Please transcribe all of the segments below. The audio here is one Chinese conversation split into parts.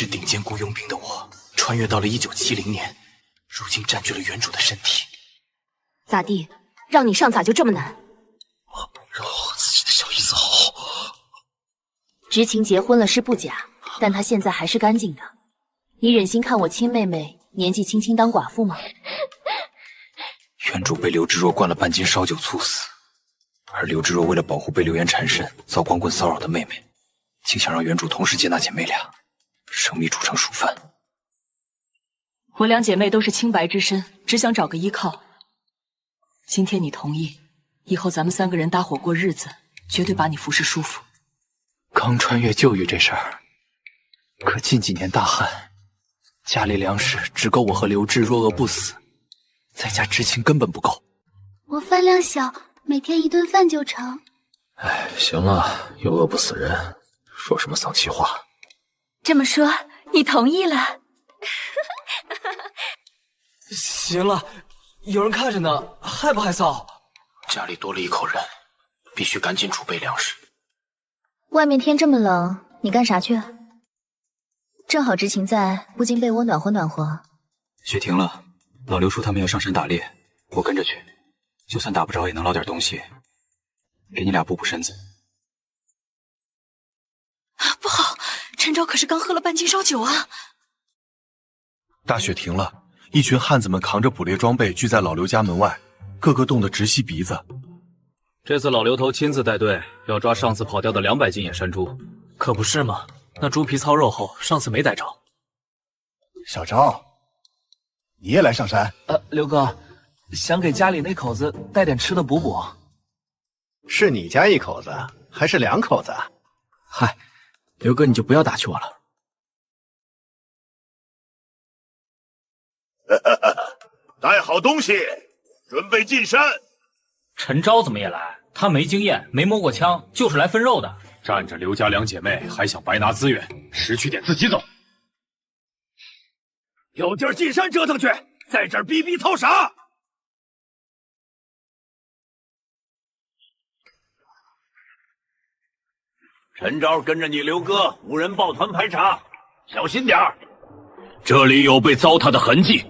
是頂尖雇傭兵的我，穿越到了1970年，如今占据了原主的身体。咋地？让你上咋就这麼難？饶我自己的小姨子好。知情結婚了是不假，但她現在還是乾淨的。你忍心看我親妹妹年紀輕輕當寡婦嗎？原主被劉知若灌了半斤燒酒猝死，而劉知若為了保護被流言纏身、遭光棍騷擾的妹妹，竟想讓原主同時接納姐妹倆，生米煮成熟飯。我俩姐妹都是清白之身，只想找個依靠。今天你同意，以後咱們3個人搭伙過日子，絕對把你服侍舒服。剛穿越旧域這事兒，可近幾年大旱，家裡糧食只夠我和劉志若餓不死，在家知情根本不夠。我飯量小，每天1頓飯就成。哎，行了，又餓不死人，說什麼喪氣話？這麼說，你同意了？行了，有人看着呢，害不害臊？家裡多了一口人，必須趕緊儲備糧食。外面天這麼冷，你幹啥去？正好知情在，不禁被窩暖和暖和。雪停了，老刘说他们要上山打獵，我跟着去，就算打不着也能撈點東西，給你倆補補身子。不好，陳昭可是剛喝了半斤燒酒啊！大雪停了，一群漢子們扛着捕獵裝備聚在老劉家門外，個個凍得直吸鼻子。這次老劉頭親自帶隊，要抓上次跑掉的200斤野山豬。可不是嘛，那豬皮糙肉厚，上次沒逮着。小昭，你也來上山？劉哥，想給家裡那口子帶點吃的補補。是你家一口子，還是2口子？嗨，劉哥你就不要打趣我了。帶好東西，準備進山。陳昭怎麼也來？他沒經驗，沒摸過槍，就是來分肉的。占着劉家2姐妹，還想白拿資源，識趣點自己走。有地兒進山折騰去，在這兒逼逼掏啥？陳昭跟着你劉哥5人抱團排查，小心點兒。這裡有被糟蹋的痕跡，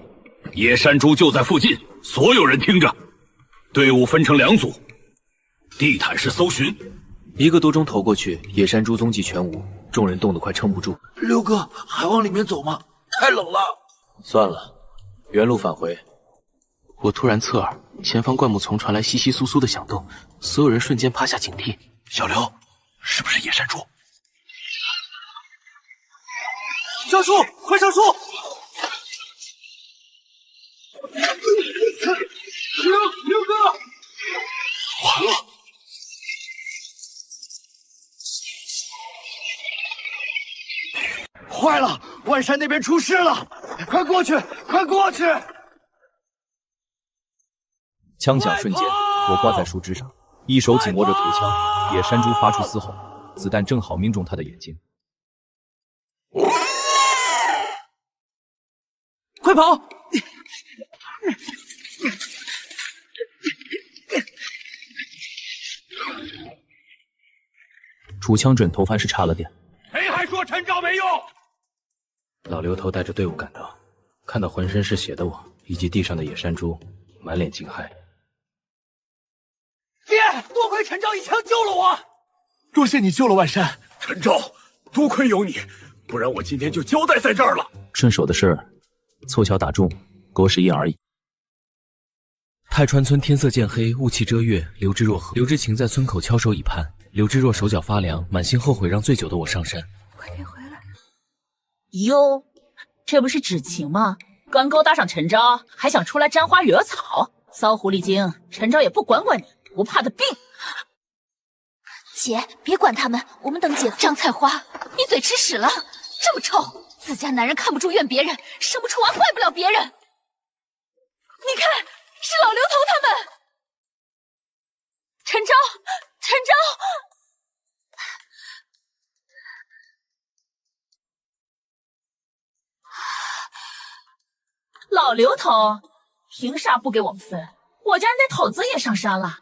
野山豬就在附近，所有人聽着。隊伍分成2組，地毯式搜尋。1個多鐘頭過去，野山豬蹤跡全無，眾人凍得快撐不住。劉哥，還往裡面走嗎？太冷了。算了，原路返回。我突然側耳，前方灌木叢傳來窸窸窣窣的響動，所有人瞬間趴下警惕。小劉，是不是野山豬？上樹，快上樹！刘哥，完了！壞了，萬山那邊出事了！快過去，快過去！槍響瞬間，我掛在樹枝上，一手緊握着土槍，野山豬發出嘶吼，子彈正好命中他的眼睛。快跑！楚槍準頭髮是差了點。誰還說陳昭沒用？老劉頭帶着隊伍趕到，看到渾身是血的我以及地上的野山豬，滿臉驚駭。爹，多虧陳昭一槍救了我！多謝你救了萬山。陳昭，多虧有你，不然我今天就交代在這兒了。順手的事兒，湊巧打中，狗屎印而已。泰川村天色漸黑，霧氣遮月。劉知若劉知情在村口翹首以盼。劉知若手腳發涼，滿心後悔讓醉酒的我上山。快點回來！喲，這不是知情嗎？剛勾搭上陳昭，還想出來沾花惹草，騷狐狸精，陳昭也不管你，不怕的病。姐，別管他們，我們等姐夫。張菜花，你嘴吃屎了，這麼臭！自家男人看不住怨別人，生不出娃怪不了別人。你看，是老劉頭他們。陳昭，陳昭。老劉頭，憑啥不給我們分？我家那頭子也上山了。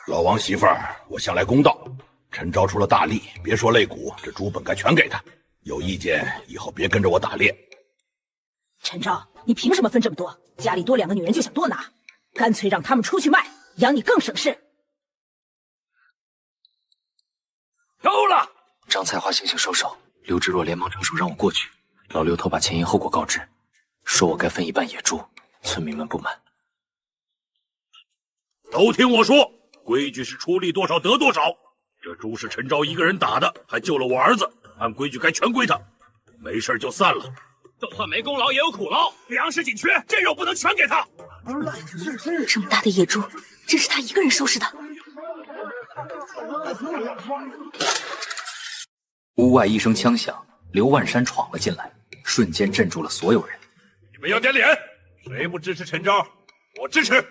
老王媳婦兒，我向來公道，陳昭出了大力，別說肋骨，這豬本該全給他。有意見以後別跟着我打獵。陈昭，你凭什么分这么多？家里多2个女人就想多拿？干脆让他们出去卖，养你更省事。够了！张菜花悻悻收手，刘志若连忙招手让我过去。老刘头把前因后果告知，说我该分一半野猪，村民们不满。都听我说，规矩是出力多少得多少。这猪是陈昭一个人打的，还救了我儿子，按規矩該全歸他。沒事就散了。就算沒功勞也有苦勞，糧食緊缺，這肉不能全給他。這麼大的野豬，真是他一個人收拾的。屋外一聲槍響，劉萬山闖了進來，瞬間鎮住了所有人。你們要點臉，誰不支持陳昭？我支持。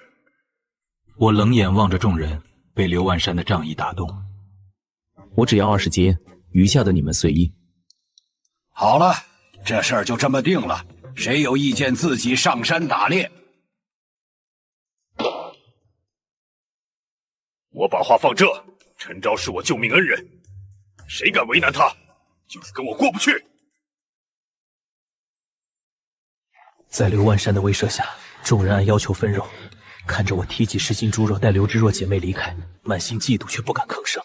我冷眼望着眾人，被劉萬山的仗義打動。我只要20斤，餘下的你們隨意。好了，這事兒就這麼定了。誰有意見自己上山打獵。我把話放這，陳昭是我救命恩人，誰敢為難他，就是跟我過不去。在劉萬山的威懾下，眾人按要求分肉。看着我提起10斤豬肉帶劉知若姐妹離開，滿心嫉妒卻不敢吭聲。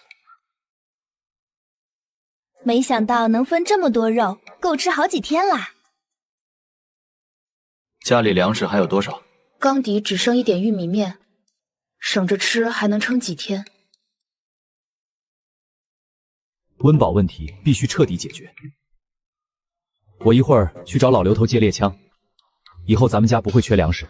沒想到能分這麼多肉，夠吃好幾天啦。家裡糧食還有多少？缸底只剩一點玉米麵，省着吃還能撐幾天。溫飽問題必須徹底解決。我一會兒去找老劉頭借獵槍，以後咱們家不會缺糧食，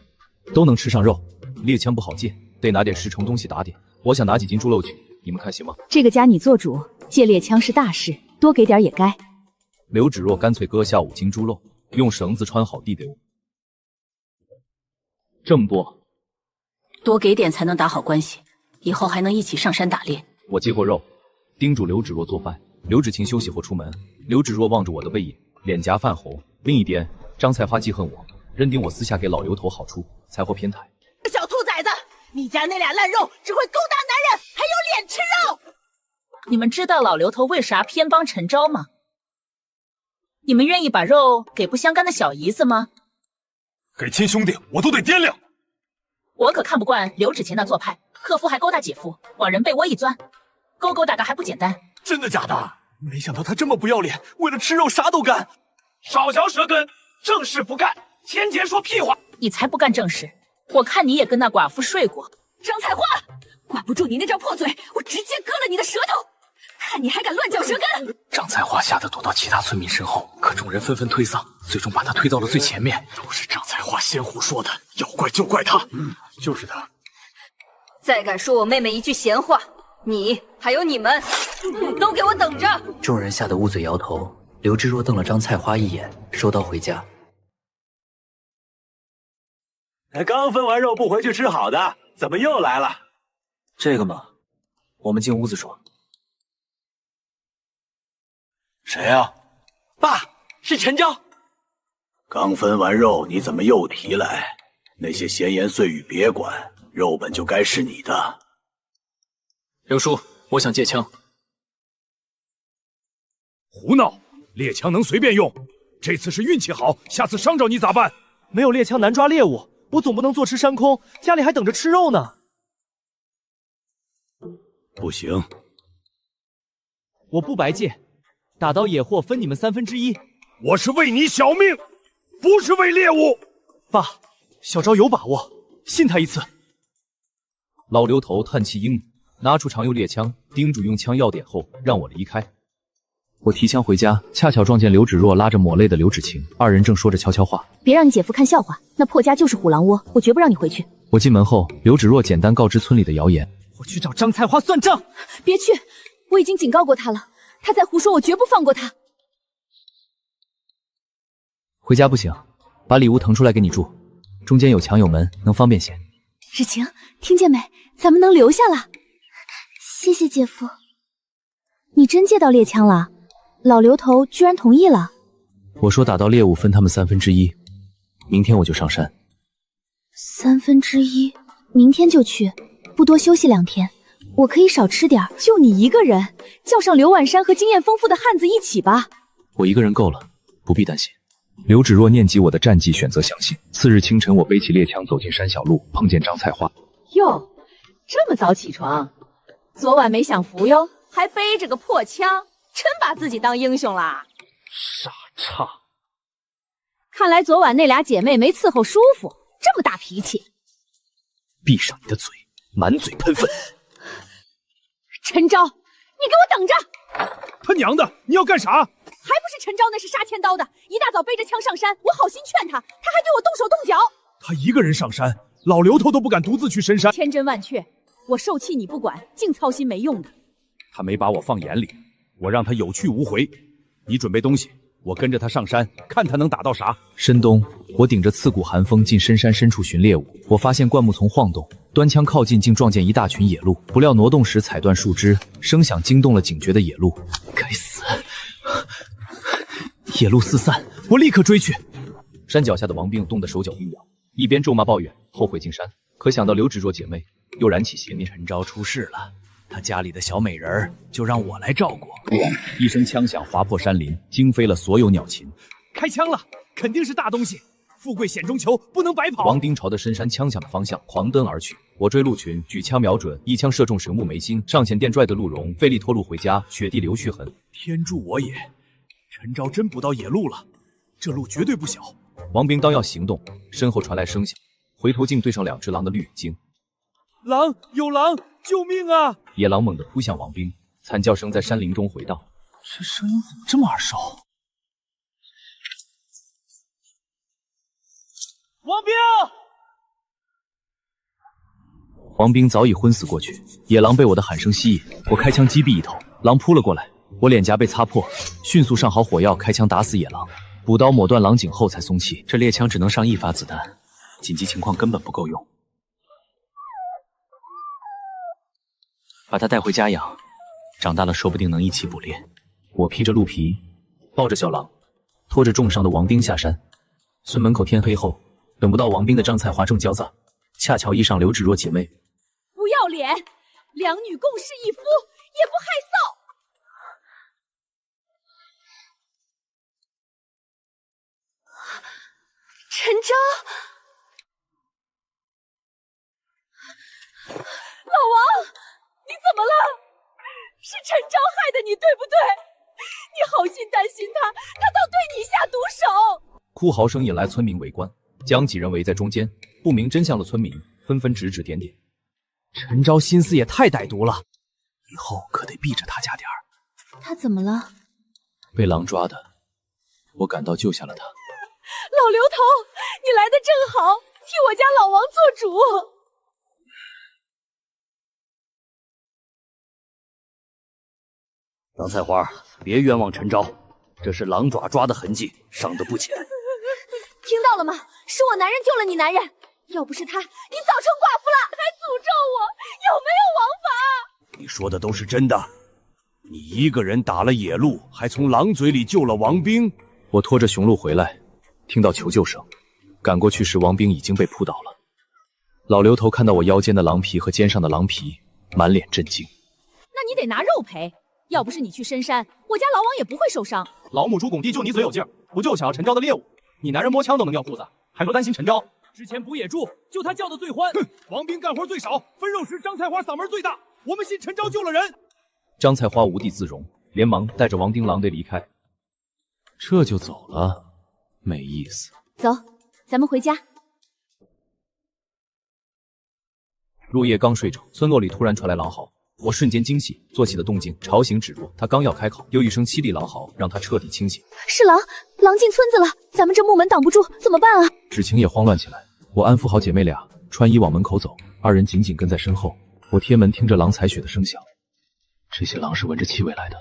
都能吃上肉。獵槍不好借，得拿點食蟲東西打點。我想拿幾斤豬肉去，你們看行嗎？這個家你做主，借獵槍是大事，多給點也該。劉芷若乾脆割下5斤豬肉，用繩子穿好遞給我。這麼多，多給點才能打好關係，以後還能一起上山打獵。我接過肉，叮囑劉芷若做飯。劉芷晴休息後出門，劉芷若望着我的背影，臉頰泛紅。另一邊，張菜花記恨我，認定我私下給老劉頭好處，才獲偏袒。小兔崽子，你家那倆爛肉只會勾搭男人，還有臉吃肉！你們知道老劉頭為啥偏幫陳昭嗎？你們願意把肉給不相干的小姨子嗎？給親兄弟我都得掂量。我可看不慣劉芷晴那做派，克夫還勾搭姐夫，往人被窩一鑽，勾勾搭搭還不簡單。真的假的？沒想到他這麼不要臉，為了吃肉啥都幹。少嚼舌根，正事不幹，天天說屁話。你才不幹正事，我看你也跟那寡婦睡過。張彩花，管不住你那張破嘴，我直接割了你的舌頭！看你還敢亂嚼舌根！張彩花嚇得躲到其他村民身後，可眾人紛紛推搡，最終把他推到了最前面。都是張彩花先胡說的，要怪就怪他。就是他。再敢說我妹妹一句閒話，你還有你們，都給我等着！眾人嚇得捂嘴搖頭。劉知若瞪了張菜花一眼，收刀回家。剛分完肉不回去吃好的，怎麼又來了？這個嘛，我們進屋子說。誰啊？爸，是陳昭。剛分完肉，你怎麼又提來？那些閒言碎語別管，肉本就該是你的。劉叔，我想借槍。胡鬧！獵槍能隨便用，這次是運氣好，下次傷着你咋辦？沒有獵槍難抓獵物，我總不能坐吃山空，家裡還等着吃肉呢。不行，我不白借，打到野貨分你們1/3。我是為你小命，不是為獵物。爸，小昭有把握，信他一次。老劉頭嘆氣應，拿出長右獵槍，叮囑用槍要點後，讓我離開。我提槍回家，恰巧撞見劉芷若拉着抹淚的劉芷晴，二人正說着悄悄話。別讓你姐夫看笑話，那破家就是虎狼窩，我絕不讓你回去。我進門後，劉芷若簡單告知村裡的謠言。我去找張菜花算賬。別去，我已經警告過他了，他再胡說，我絕不放過他。回家不行，把禮物騰出來給你住，中間有牆有門，能方便些。芷晴，聽見沒？咱們能留下了。謝謝姐夫。你真借到獵槍了？老劉頭居然同意了。我說打到獵物分他們1/3，明天我就上山。1/3，明天就去，不多休息2天。我可以少吃點，就你一個人，叫上劉萬山和經驗豐富的漢子一起吧。我一個人夠了，不必擔心。劉芷若念及我的戰績，選擇相信。次日清晨，我背起獵槍走進山小路，碰見張菜花。喲，這麼早起床？昨晚沒享福喲，還背着個破槍，真把自己當英雄啦！傻叉！看來昨晚那俩姐妹没伺候舒服，這麼大脾氣。閉上你的嘴，滿嘴噴糞！陳昭，你給我等着！他娘的，你要幹啥？還不是陳昭那是杀千刀的，一大早背着槍上山，我好心勸他，他還對我動手动腳。他一個人上山，老劉頭都不敢獨自去深山。千真萬確，我受氣你不管，淨操心沒用的。他沒把我放眼裡，我讓他有去無回。你準備東西，我跟着他上山，看他能打到啥。深冬，我頂着刺骨寒風進深山深處尋獵物。我發現灌木叢晃動，端槍靠近，竟撞見一大群野鹿。不料挪動時踩斷樹枝，聲響驚動了警覺的野鹿。該死！野鹿四散，我立刻追去。山腳下的王兵凍得手腳冰涼，一邊咒罵抱怨，後悔進山。可想到劉芷若姐妹，又燃起邪念。陳昭出事了，他家裡的小美人兒就讓我來照顧。一聲槍響劃破山林，驚飛了所有鳥禽。開槍了，肯定是大東西。富貴險中求，不能白跑。王兵朝着深山槍響的方向狂奔而去。我追鹿群，舉槍瞄準，一槍射中蛇目眉心，上前電拽的鹿茸，費力拖鹿回家，雪地留血痕。天助我也！陳昭真捕到野鹿了，這鹿絕對不小。王兵剛要行動，身後傳來聲響，回頭竟對上兩隻狼的綠影。狼！有狼！救命啊！野狼猛地撲向王兵，慘叫聲在山林中回盪。這聲音怎麼這麼耳熟？王兵！王兵早已昏死過去，野狼被我的喊聲吸引，我開槍擊斃一頭，狼撲了過來。我臉頰被擦破，迅速上好火藥，開槍打死野狼，補刀抹斷狼頸後才鬆氣。這獵槍只能上1發子彈，緊急情況根本不夠用。把它帶回家養，長大了說不定能一起捕獵。我披着鹿皮，抱着小狼，拖着重傷的王兵下山。村門口天黑後，等不到王兵的張菜花正焦躁，恰巧遇上劉芷若姐妹。不要臉，两女共侍一夫，也不害臊。陈昭，老王，你怎麼了？是陳昭害的你，對不對？你好心擔心他，他倒對你下毒手。哭嚎聲引來村民圍觀，將幾人圍在中間，不明真相的村民紛紛指指點點。陳昭心思也太歹毒了，以後可得避着他家點兒。他怎麼了？被狼抓的，我趕到救下了他。老劉頭，你來得正好，替我家老王做主。张菜花，別冤枉陳昭，這是狼爪抓的痕跡，傷得不淺。聽到了嗎？是我男人救了你男人，要不是他，你早成寡婦了，還詛咒我，有沒有王法？你說的都是真的，你一個人打了野鹿，還從狼嘴裡救了王兵。我拖着雄鹿回來，聽到求救聲，趕過去時王兵已經被撲倒了。老劉頭看到我腰間的狼皮和肩上的狼皮，滿臉震驚。那你得拿肉賠，要不是你去深山，我家老王也不會受傷。老母豬拱地就你嘴有勁兒，不就搶要陳昭的獵物？你男人摸槍都能尿褲子，還說擔心陳昭？之前捕野豬，就他叫的最歡。哼，王兵幹活最少，分肉時張菜花嗓門最大。我們信陳昭救了人。張菜花無地自容，連忙帶着王兵狼狽離開。這就走了，沒意思。走，咱們回家。入夜剛睡着，村落裡突然傳來狼嚎，我瞬間驚醒，做起的動靜吵醒芷若。他剛要開口，又一聲淒厲狼嚎讓他徹底清醒。是狼，狼進村子了，咱們這木門擋不住，怎麼辦啊？芷晴也慌亂起來，我安撫好姐妹倆，穿衣往門口走，二人緊緊跟在身後。我貼門聽着狼踩血的聲響，這些狼是聞着氣味來的。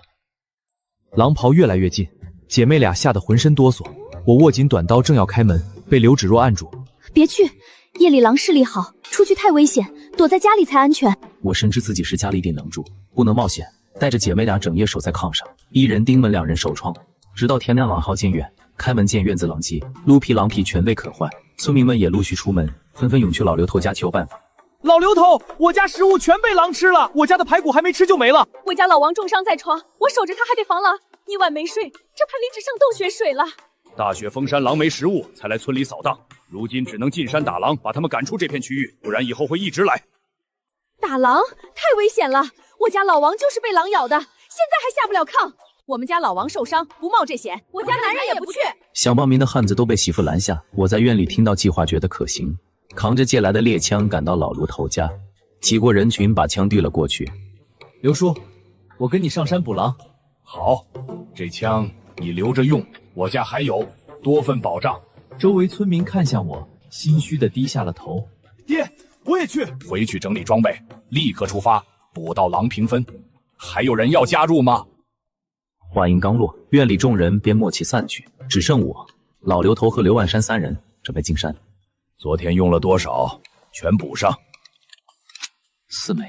狼刨越來越近，姐妹倆嚇得渾身哆嗦。我握緊短刀正要開門，被劉芷若按住。別去，夜裡狼視力好，出去太危險，躲在家裡才安全。我深知自己是家裡頂梁柱，不能冒險，帶着姐妹倆整夜守在炕上，一人盯門，兩人守窗，直到天亮。狼嚎漸遠，開門見院子狼藉，鹿皮狼皮全未可換。村民們也陸續出門，紛紛湧去老劉頭家求辦法。老刘头，我家食物全被狼吃了，我家的排骨还没吃就没了。我家老王重伤在床，我守着他还得防狼，一晚没睡，这盆里只剩洞穴水了。大雪封山，狼没食物，才来村里扫荡，如今只能进山打狼，把他们赶出这片区域，不然以后会一直来。打狼太危险了，我家老王就是被狼咬的，现在还下不了炕。我们家老王受伤，不冒这险，我家男人也不去。想报名的汉子都被媳妇拦下。我在院里听到计划，觉得可行，扛着借来的猎枪趕到老劉頭家，擠過人群，把槍遞了過去。劉叔，我跟你上山捕狼。好，这槍你留着用，我家還有，多份保障。周圍村民看向我，心虛地低下了頭。爹，我也去。回去整理裝備，立刻出發，捕到狼平分。還有人要加入嗎？話音剛落，院裡眾人便默契散去，只剩我、老劉頭和劉萬山三人準備進山。昨天用了多少？全補上。4枚。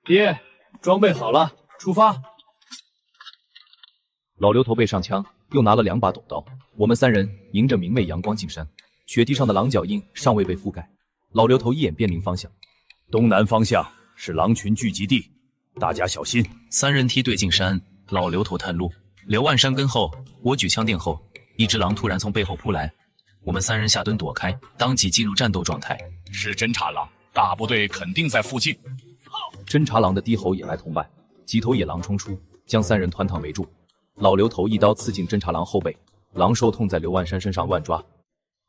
爹，裝備好了，出發。老劉頭背上槍，又拿了2把陡刀。我們三人迎着明媚陽光進山，雪地上的狼腳印尚未被覆蓋。老劉頭一眼辨明方向，東南方向是狼群聚集地，大家小心。3人梯隊進山，老劉頭探路，劉萬山跟後，我舉槍殿後。一隻狼突然從背後撲來，我們3人下蹲躲開，當即進入戰鬥狀態。是偵察狼，大部隊肯定在附近。偵察狼的低吼引來同伴，幾頭野狼衝出，將3人團躺圍住。老劉頭一刀刺進偵察狼後背，狼獸痛在劉萬山身上亂抓。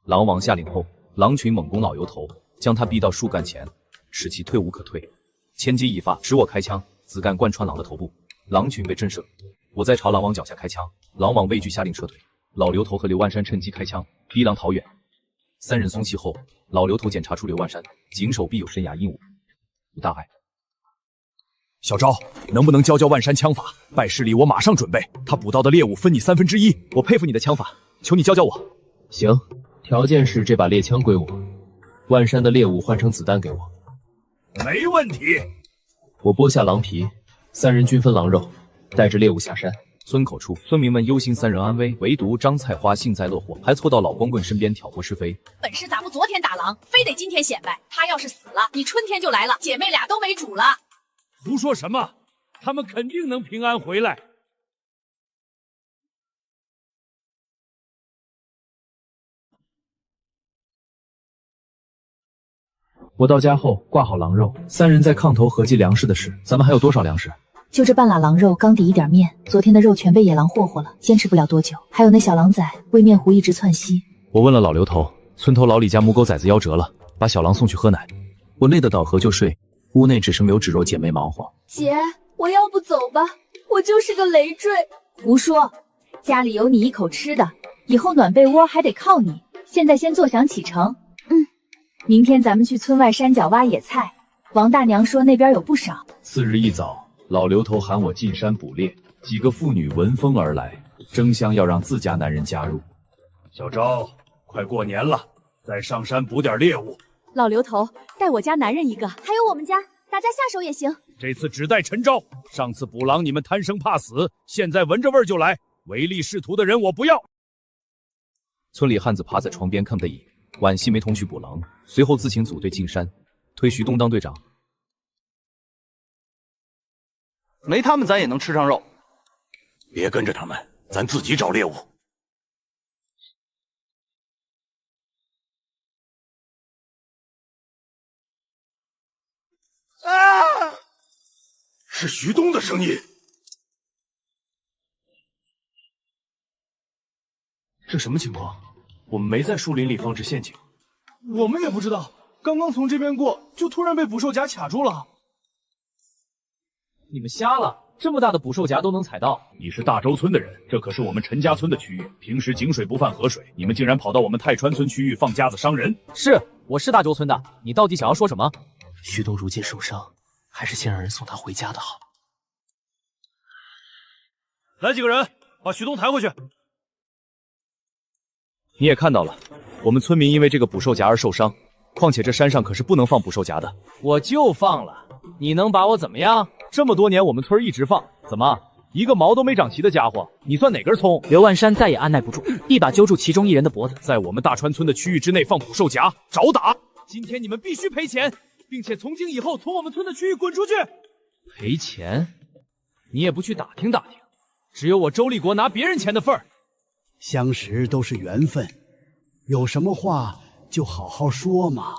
狼王下令後，狼群猛攻老劉頭，將他逼到樹幹前，使其退無可退。千髻一發，指我開槍，子彈貫穿狼的頭部，狼群被震懾。我在朝狼王腳下開槍，狼王畏懼下令撤退。老劉頭和劉萬山趁機開槍，逼狼逃遠。3人鬆懈後，老劉頭檢查出劉萬山頸手臂有深崖陰武，無大礙。小昭，能不能教萬山槍法？拜師禮我馬上準備，他捕到的獵物分你1/3。我佩服你的槍法，求你教我。行，條件是這把獵槍歸我，萬山的獵物換成子彈給我。沒問題。我剝下狼皮，3人均分狼肉，帶着獵物下山。村口處，村民們憂心3人安危，唯獨張菜花幸災樂禍，還湊到老光棍身邊挑撥是非。本是咱們昨天打狼，非得今天顯擺。他要是死了，你春天就來了，姐妹倆都沒主了。胡說什麼？他們肯定能平安回來。我到家後掛好狼肉，3人在炕頭合計糧食的事。咱們還有多少糧食？就這半拉狼肉，缸底一點麵。昨天的肉全被野狼霍霍了，堅持不了多久。還有那小狼崽為麵糊一直竄稀。我問了老劉頭，村頭老李家母狗崽子夭折了，把小狼送去喝奶。我累得倒河就睡，屋內只剩劉芷若姐妹忙活。姐，我要不走吧，我就是個累赘。胡說，家裡有你一口吃的，以後暖被窩還得靠你。現在先坐享啟程。明天咱們去村外山腳挖野菜，王大娘說那邊有不少。次日一早，老劉頭喊我進山捕獵，幾個婦女聞風而來，爭相要讓自家男人加入。小昭，快過年了，再上山捕點獵物。老劉頭，帶我家男人一個，還有我們家，大家下手也行。這次只帶陳昭，上次捕狼你們貪生怕死，現在聞着味兒就來，唯利是圖的人我不要。村裡漢子趴在床邊看背影，惋惜沒同去捕狼，隨後自請組隊進山，推徐東當隊長。沒他們咱也能吃上肉。別跟着他們，咱自己找獵物。啊！是徐東的聲音。這什麼情況？我們沒在樹林裡放置陷阱。我們也不知道，剛剛從這邊過，就突然被捕獸夾卡住了。你們瞎了？這麼大的捕獸夾都能踩到？你是大周村的人，這可是我們陳家村的區域，平時井水不犯河水，你們竟然跑到我們泰川村區域放夾子傷人。是，我是大周村的，你到底想要說什麼？徐東如今受傷，還是先讓人送他回家的好。來幾個人，把徐東抬回去。你也看到了，我們村民因為這個捕獸夾而受傷，況且這山上可是不能放捕獸夾的。我就放了，你能把我怎麼樣？這麼多年我們村一直放，怎麼一个毛都没長齊的家伙，你算哪根蔥？劉萬山再也按捺不住，一把揪住其中一人的脖子，在我們大川村的區域之內放捕獸夾，找打！今天你們必須賠錢，並且從今以後從我們村的區域滾出去。賠錢？你也不去打聽打聽？只有我周立國拿別人錢的份兒。相識都是緣分，有什麼話就好好說嘛。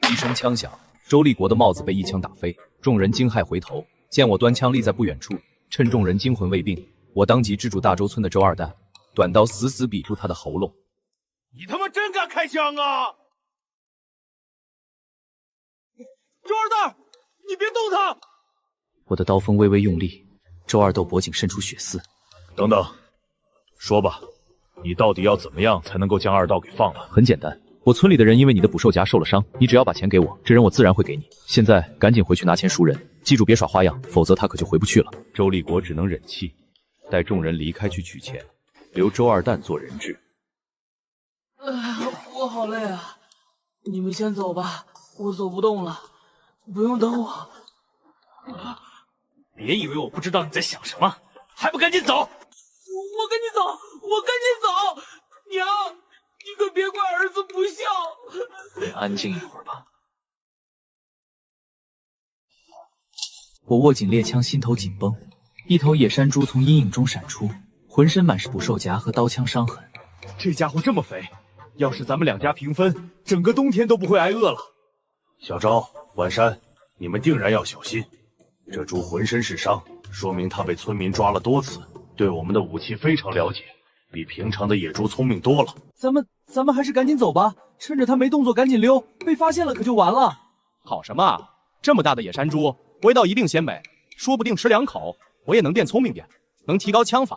一聲槍響，周立國的帽子被一槍打飛，眾人驚駭回頭，見我端槍立在不遠處，趁眾人驚魂未定，我當即制住大周村的周二蛋，短刀死死比住他的喉嚨。你他媽真敢開槍啊！周二蛋，你別動他！我的刀鋒微微用力，周二豆脖頸滲出血絲。等等，說吧，你到底要怎麼樣才能夠將二道給放了？很簡單，我村裡的人因為你的捕獸夾受了傷，你只要把錢給我，這人我自然會給你。現在趕緊回去拿錢贖人，記住別耍花樣，否則他可就回不去了。周立國只能忍氣，帶眾人離開去取錢，留周二蛋做人質。我好累啊，你們先走吧，我走不動了，不用等我。別以為我不知道你在想什麼，還不趕緊走！我跟你走，我跟你走！娘，你可別怪兒子不孝。安靜一會兒吧。我握緊獵槍，心頭緊繃。一頭野山豬從陰影中閃出，渾身滿是捕獸夾和刀槍傷痕。這家伙這麼肥，要是咱們兩家平分，整個冬天都不會挨餓了。小昭、萬山，你們定然要小心。這豬渾身是傷，說明它被村民抓了多次，對我們的武器非常了解，比平常的野豬聰明多了。咱們還是趕緊走吧，趁着它沒動作趕緊溜，被發現了可就完了。好什麼啊，這麼大的野山豬，味道一定鮮美，說不定吃2口，我也能變聰明點，能提高槍法。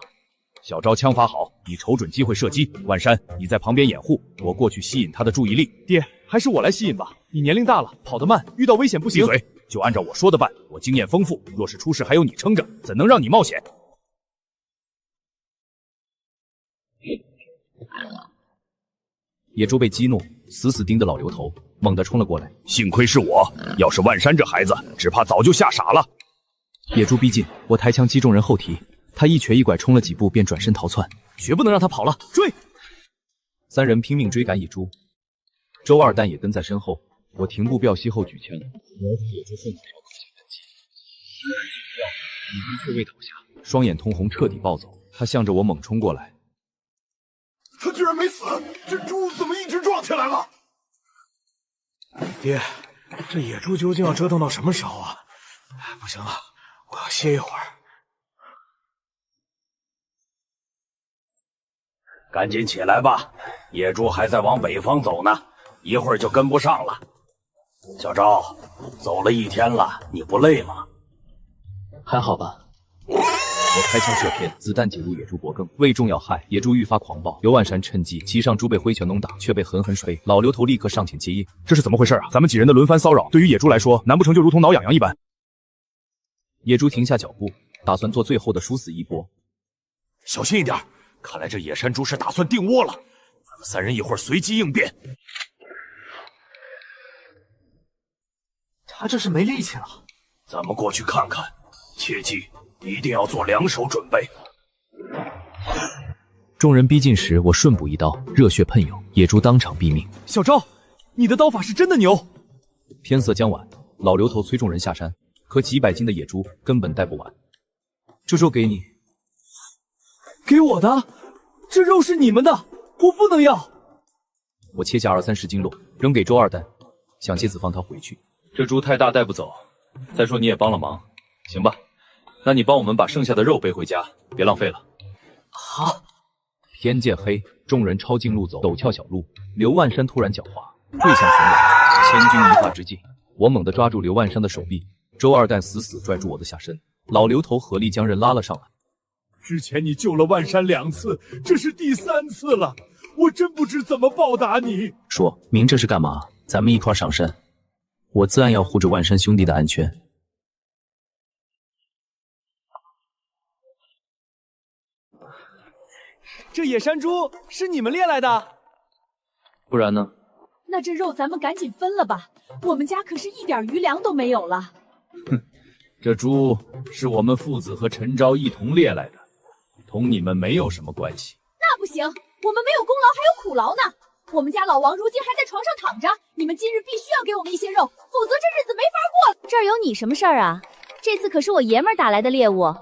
小昭槍法好，你瞅準機會射擊。萬山，你在旁邊掩護，我過去吸引他的注意力。爹，還是我來吸引吧，你年齡大了，跑得慢，遇到危險不行。閉嘴，就按照我說的辦，我經驗豐富，若是出事還有你撐着，怎能讓你冒險？野豬被激怒，死死盯着老劉頭，猛地衝了過來。幸虧是我，要是萬山這孩子，只怕早就嚇傻了。野豬逼近，我抬槍擊中人後蹄，他一瘸一拐衝了幾步便轉身逃竄，絕不能讓他跑了！追！3人拼命追趕野豬，周二蛋也跟在身後。我停步飆息後舉槍，我給野豬送了條口槍噴劑。雖然緊張，野豬卻未倒下，雙眼通紅，徹底暴走。他向着我猛衝過來。他居然沒死，這豬怎麼一直壯起來了？爹，這野豬究竟要折騰到什麼時候啊？不行了，我要歇一會兒。趕緊起來吧，野豬還在往北方走呢，一會兒就跟不上了。小昭，走了1天了，你不累嗎？還好吧。我開槍射偏，子彈擠入野豬脖颈，未中要害，野豬愈發狂暴。劉萬山趁機騎上豬背揮拳弄打，卻被狠狠甩飛。老劉頭立刻上前接應。這是怎麼回事啊？咱們幾人的輪番騷擾，對於野豬來說，難不成就如同撓癢癢一般？野豬停下腳步，打算做最後的殊死一搏。小心一點，看來這野山豬是打算定窩了。咱們3人一會兒隨機應變。他這是沒力氣了。咱們過去看看，切記一定要做2手準備。眾人逼近時，我順補一刀，熱血噴湧，野豬當場斃命。小昭，你的刀法是真的牛！天色將晚，老劉頭催眾人下山，可幾百斤的野豬根本帶不完。這肉給你。給我的？這肉是你們的，我不能要。我切下20-30斤肉，扔給周二蛋，想借此放他回去。這豬太大帶不走，再說你也幫了忙，行吧？那你幫我們把剩下的肉背回家，別浪費了。好。天漸黑，眾人抄近路走，陡峭小路。劉萬山突然狡猾，跪向群人，千鈞一髮之際，我猛地抓住劉萬山的手臂，周二蛋死死拽住我的下身，老劉頭合力將人拉了上來。之前你救了萬山2次，這是第3次了，我真不知怎麼報答你。說明這是幹嘛？咱們一塊上山，我自然要護着萬山兄弟的安全。這野山豬是你們獵來的？不然呢？那這肉咱們趕緊分了吧，我们家可是一点余粮都没有了。哼，这猪是我们父子和陈昭一同猎来的，同你们没有什么關係。那不行，我們沒有功勞還有苦勞呢。我們家老王如今還在床上躺着，你們今日必須要給我們一些肉，否則這日子沒法過了。這兒有你什麼事兒啊？這次可是我爺們兒打來的獵物。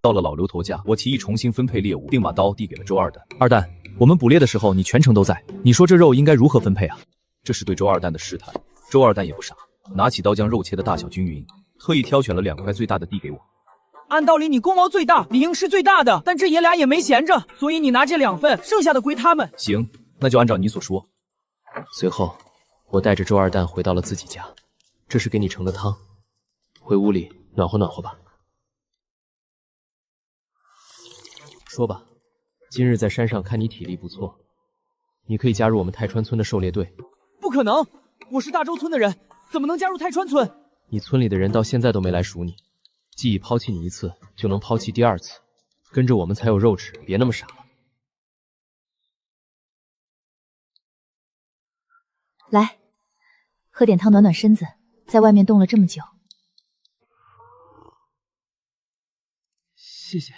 到了老劉頭家，我提議重新分配獵物，並把刀遞給了周二蛋。二蛋，我們捕獵的時候你全程都在，你說這肉應該如何分配啊？這是對周二蛋的試探。周二蛋也不傻，拿起刀將肉切的大小均勻，特意挑選了2塊最大的遞給我。按道理你功勞最大，理應是最大的，但這爺倆也沒閒着，所以你拿這2份，剩下的歸他們。行，那就按照你所說。隨後，我帶着周二蛋回到了自己家，這是給你盛的湯，回屋裡暖和暖和吧。說吧，今日在山上看你體力不錯，你可以加入我們泰川村的狩獵隊。不可能，我是大周村的人，怎麼能加入泰川村？你村裡的人到現在都沒來數你。既已拋棄你一次，就能拋棄第2次，跟着我們才有肉吃，別那麼傻了。來，喝點湯暖暖身子，在外面凍了這麼久。謝謝。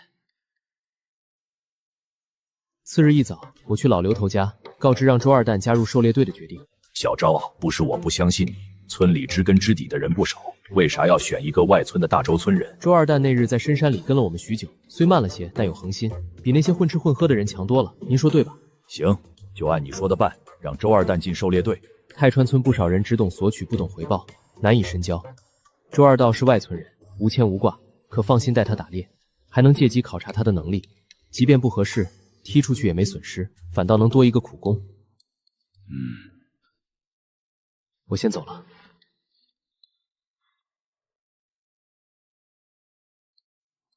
次日一早，我去老劉頭家，告知讓周二蛋加入狩獵隊的決定。小昭，不是我不相信你，村裡知根知底的人不少。為啥要選一個外村的大周村人？周二蛋那日在深山裡跟了我們許久，雖慢了些，但有恆心，比那些混吃混喝的人強多了。您說對吧？行，就按你說的辦，讓周二蛋進狩獵隊。泰川村不少人只懂索取，不懂回報，難以深交。周二道是外村人，無牽無掛，可放心帶他打獵，還能借機考察他的能力。即便不合適，踢出去也沒損失，反倒能多一個苦工。我先走了。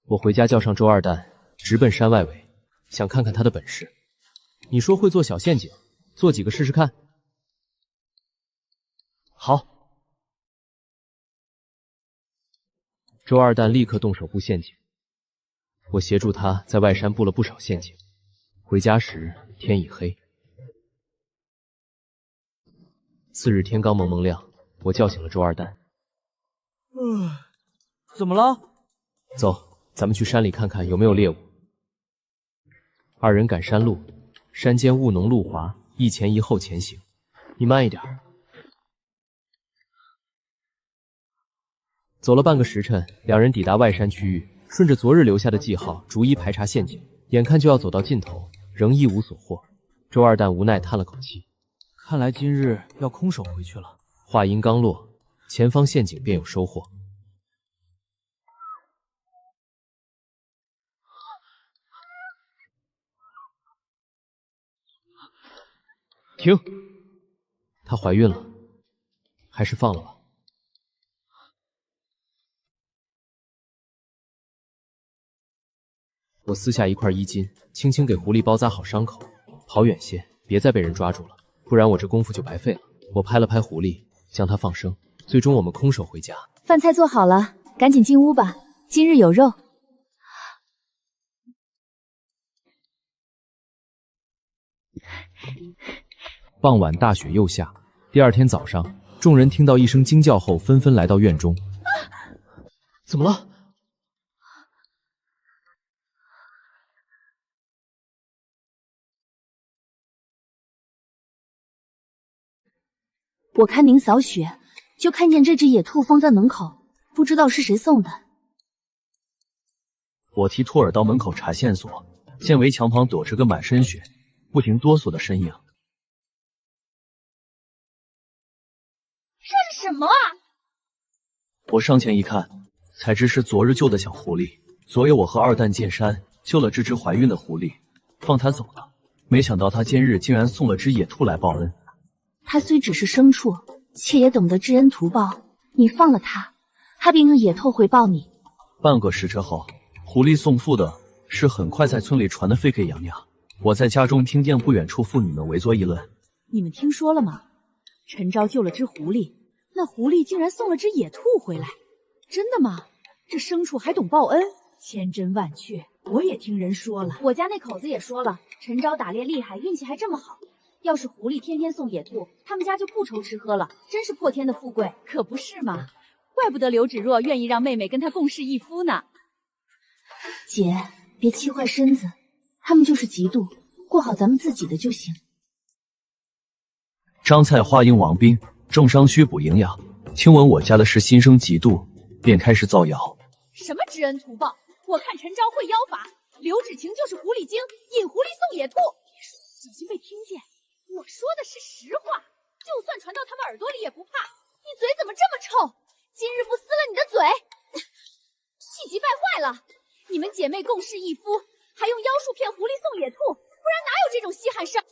我回家叫上周二蛋，直奔山外圍，想看看他的本事。你說會做小陷阱，做幾個試試看。好。周二蛋立刻動手布陷阱，我協助他在外山布了不少陷阱。回家時天已黑。次日天剛蒙蒙亮，我叫醒了周二蛋。怎麼了？走。咱們去山裡看看有沒有獵物。2人趕山路，山間霧濃路滑，一前一後前行。你慢一點。走了半個時辰，2人抵達外山區域，順着昨日留下的記號，逐一排查陷阱。眼看就要走到盡頭，仍一無所獲。周二蛋無奈嘆了口氣，看來今日要空手回去了。話音剛落，前方陷阱便有收穫。停！她懷孕了，還是放了吧。我撕下一塊衣巾，輕輕給狐狸包紮好傷口，跑遠些，別再被人抓住了，不然我這功夫就白費了。我拍了拍狐狸，將它放生。最終我們空手回家。飯菜做好了，趕緊進屋吧，今日有肉。傍晚大雪又下，第2天早上，眾人聽到一聲驚叫後，紛紛來到院中。怎麼了？我看您掃雪，就看見這隻野兔放在門口，不知道是誰送的。我替托爾到門口查線索，見圍牆旁躲着個滿身血、不停哆嗦的身影。這是什麼啊？我上前一看，才知是昨日救的小狐狸。昨夜我和二蛋進山救了這隻懷孕的狐狸，放它走了。沒想到它今日竟然送了隻野兔來報恩。它雖只是牲畜，卻也懂得知恩圖報。你放了它，它便用野兔回報你。半個時辰後，狐狸送父的事很快在村裡傳得沸沸揚揚。我在家中聽見不遠處婦女們圍坐議論。你們聽說了嗎？陳昭救了隻狐狸，那狐狸竟然送了隻野兔回來。真的嗎？這牲畜還懂報恩，千真萬確，我也听人说了，我家那口子也说了，陈昭打猎厉害，运气还这么好。要是狐狸天天送野兔，他们家就不愁吃喝了，真是破天的富贵，可不是吗？怪不得刘芷若愿意让妹妹跟他共侍一夫呢。姐，别气坏身子，他们就是嫉妒，过好咱们自己的就行。张菜花因王兵重伤需补营养，听闻我家的事心生嫉妒，便開始造謠。什麼知恩圖報？我看陳昭會妖法，劉芷晴就是狐狸精，引狐狸送野兔。小心被聽見。我說的是實話，就算傳到他們耳朵裡也不怕。你嘴怎麼這麼臭？今日不撕了你的嘴！氣急敗壞了！你們姐妹共侍一夫，還用妖術騙狐狸送野兔，不然哪有這種稀罕事兒？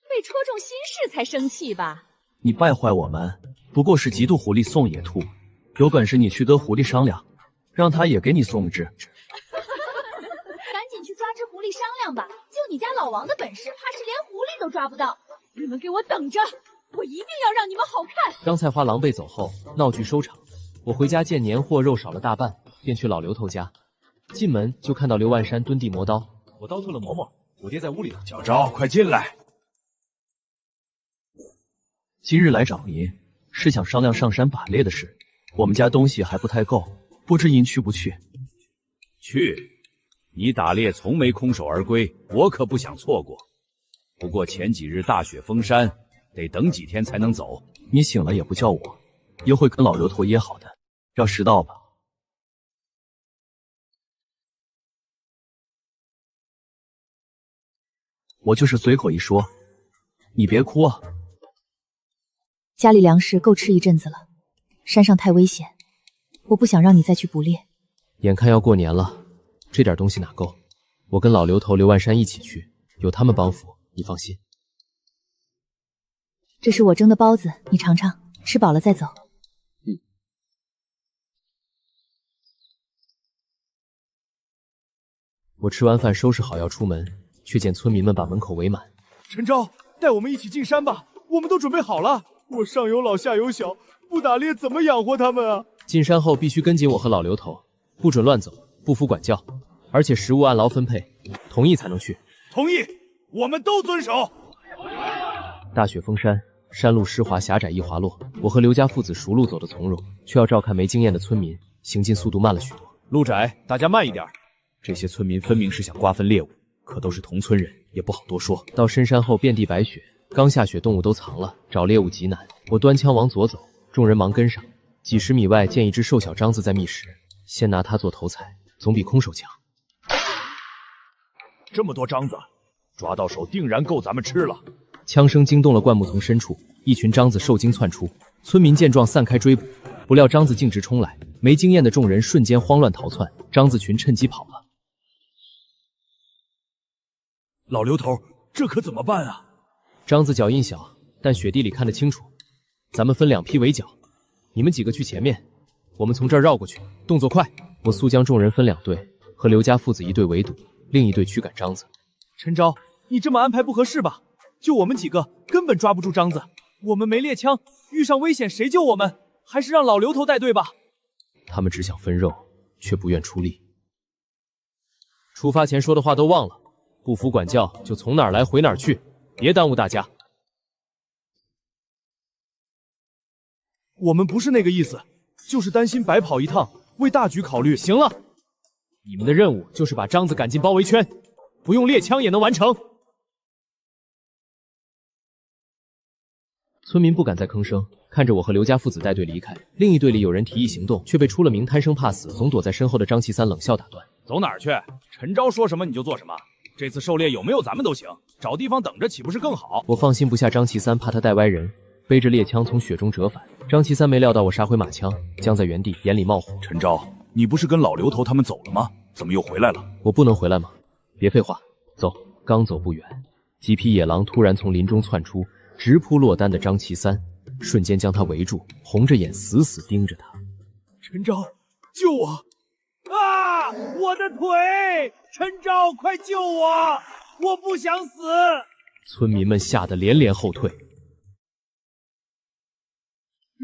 被戳中心事才生氣吧？你敗壞我們，不過是嫉妒狐狸送野兔。有本事你去跟狐狸商量，讓他也給你送一隻。趕緊去抓隻狐狸商量吧！就你家老王的本事，怕是連狐狸都抓不到。你們給我等着，我一定要讓你們好看！張菜花狼狽走後，鬧劇收場。我回家見年貨肉少了大半，便去老劉頭家。進門就看到劉萬山蹲地磨刀，我刀退了嬤嬤，我爹在屋裡呢。小昭，快進來！今日來找您，是想商量上山打獵的事。我們家東西還不太夠，不知您去不去？去。你打獵從沒空手而歸，我可不想錯過。不過前幾日大雪封山，得等幾天才能走。你醒了也不叫我，一會跟老劉頭約好的，要遲到吧。我就是隨口一說，你別哭啊。家裡糧食夠吃一陣子了，山上太危險，我不想讓你再去捕獵。眼看要過年了，這點東西哪夠？我跟老劉頭劉萬山一起去，有他們幫扶，你放心。這是我蒸的包子，你嘗嘗，吃飽了再走。我吃完飯收拾好要出門，卻見村民們把門口圍滿。陳昭，帶我們一起進山吧，我們都準備好了。我上有老下有小，不打獵怎麼養活他們啊？進山後必須跟緊我和老劉頭，不准亂走，不服管教，而且食物按勞分配，同意才能去。同意，我們都遵守。大雪封山，山路濕滑狹窄易滑落，我和劉家父子熟路走得從容，卻要照看沒經驗的村民，行進速度慢了許多。路窄，大家慢一點。這些村民分明是想瓜分獵物，可都是同村人，也不好多說。到深山後遍地白雪，剛下雪動物都藏了，找獵物極難。我端槍往左走，眾人忙跟上。幾十米外見一隻瘦小獐子在覓食，先拿它做頭菜，總比空手強。這麼多獐子，抓到手定然夠咱們吃了。槍聲驚動了灌木叢深處，一群獐子受驚竄出，村民見狀散開追捕，不料獐子徑直衝來，沒經驗的眾人瞬間慌亂逃竄，獐子群趁機跑了。老劉頭，這可怎麼辦啊？獐子腳印小，但雪地裡看得清楚。咱們分兩批圍剿，你們幾個去前面，我們從這兒繞過去，動作快。我速將眾人分兩隊，和劉家父子一隊圍堵，另一隊驅趕獐子。陳昭，你這麼安排不合適吧？就我們幾個根本抓不住獐子，我們沒獵槍，遇上危險誰救我們？還是讓老劉頭帶隊吧。他們只想分肉，卻不願出力。出發前說的話都忘了，不服管教就從哪兒來回哪兒去，別耽誤大家。我們不是那個意思，就是擔心白跑一趟，為大局考慮。行了，你們的任務就是把獐子趕進包圍圈，不用獵槍也能完成。村民不敢再吭聲，看着我和劉家父子帶隊離開。另一隊裡有人提議行動，卻被出了名貪生怕死、總躲在身後的張其三冷笑打斷。走哪兒去？陳昭說什麼你就做什麼。這次狩獵有沒有咱們都行，找地方等着豈不是更好？我放心不下張其三，怕他帶歪人，背着獵槍從雪中折返。張其三沒料到我殺回馬槍，僵在原地，眼裡冒火。陳昭，你不是跟老劉頭他們走了嗎？怎麼又回來了？我不能回來嗎？別廢話，走。剛走不遠，幾匹野狼突然從林中竄出，直撲落單的張其三，瞬間將他圍住，紅着眼死死盯着他。陳昭，救我！啊！我的腿！陳昭，快救我！我不想死！村民們嚇得連連後退。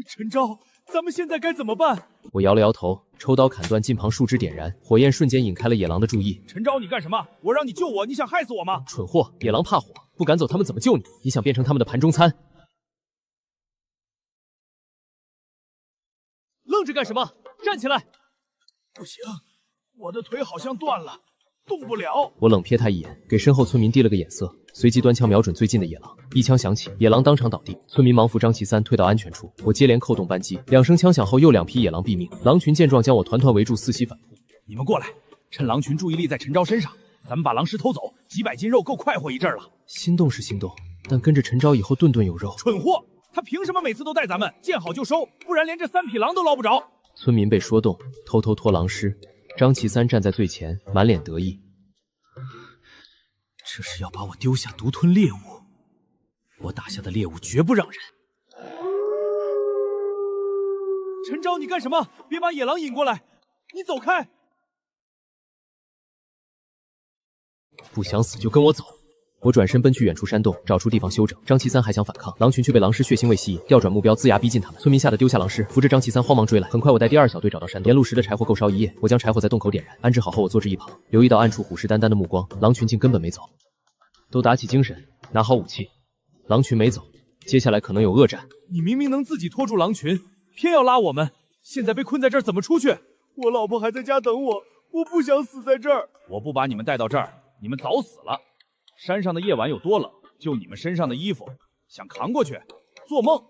陳昭，咱们现在该怎么办？我摇了摇头，抽刀砍断近旁树枝，点燃火焰，瞬间引开了野狼的注意。陈昭，你干什么？我让你救我，你想害死我吗？蠢货，野狼怕火，不敢走，他们怎么救你？你想变成他们的盘中餐？愣着干什么？站起来！不行，我的腿好像断了，动不了。我冷瞥他一眼，给身后村民递了个眼色，随即端枪瞄準最近的野狼，一槍響起，野狼当场倒地。村民忙扶張其三退到安全處，我接連扣動扳機，2聲槍響後，又2匹野狼斃命。狼群見狀，將我團團圍住，四息反撲。你們過來，趁狼群注意力在陳昭身上，咱們把狼屍偷走，幾百斤肉夠快活一陣了。心動是心動，但跟着陳昭以後頓頓有肉。蠢貨！他憑什麼每次都帶咱們？見好就收，不然連這3匹狼都撈不着。村民被說動，偷偷拖狼屍。張其三站在最前，滿臉得意。這是要把我丟下獨吞獵物，我打下的獵物絕不讓人。陳昭，你幹什麼？別把野狼引過來！你走開！不想死就跟我走！我轉身奔去遠處山洞，找出地方休整。張其三還想反抗，狼群卻被狼屍血腥味吸引，調轉目標，齜牙逼近他們。村民嚇得丟下狼屍，扶着張其三慌忙追來。很快，我帶第2小隊找到山洞，沿路時的柴火夠燒一夜。我將柴火在洞口點燃，安置好後，我坐至一旁，留意到暗處虎視眈眈的目光，狼群竟根本沒走。都打起精神，拿好武器。狼群沒走，接下來可能有惡戰。你明明能自己拖住狼群，偏要拉我們，現在被困在這兒怎麼出去？我老婆還在家等我，我不想死在這兒。我不把你們帶到這兒，你們早死了。山上的夜晚有多冷，就你們身上的衣服，想扛過去，做夢。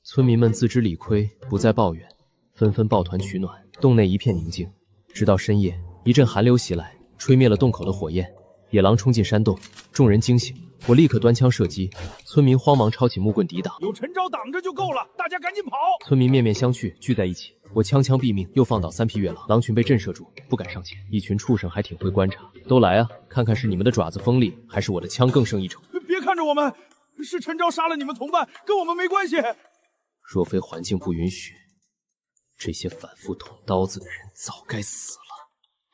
村民們自知理虧，不再抱怨，紛紛抱團取暖。洞內一片寧靜，直到深夜，一陣寒流襲來，吹滅了洞口的火焰。野狼衝進山洞，眾人驚醒，我立刻端槍射擊，村民慌忙抄起木棍抵擋。有陳昭擋着就夠了，大家趕緊跑！村民面面相覷，聚在一起。我槍斃命，又放倒3匹月狼，狼群被震懾住，不敢上前。一群畜生還挺會觀察，都來啊，看看是你們的爪子鋒利，還是我的槍更勝一籌。別看着我們，是陳昭殺了你們同伴，跟我們沒關係。若非環境不允許，這些反覆捅刀子的人早該死了。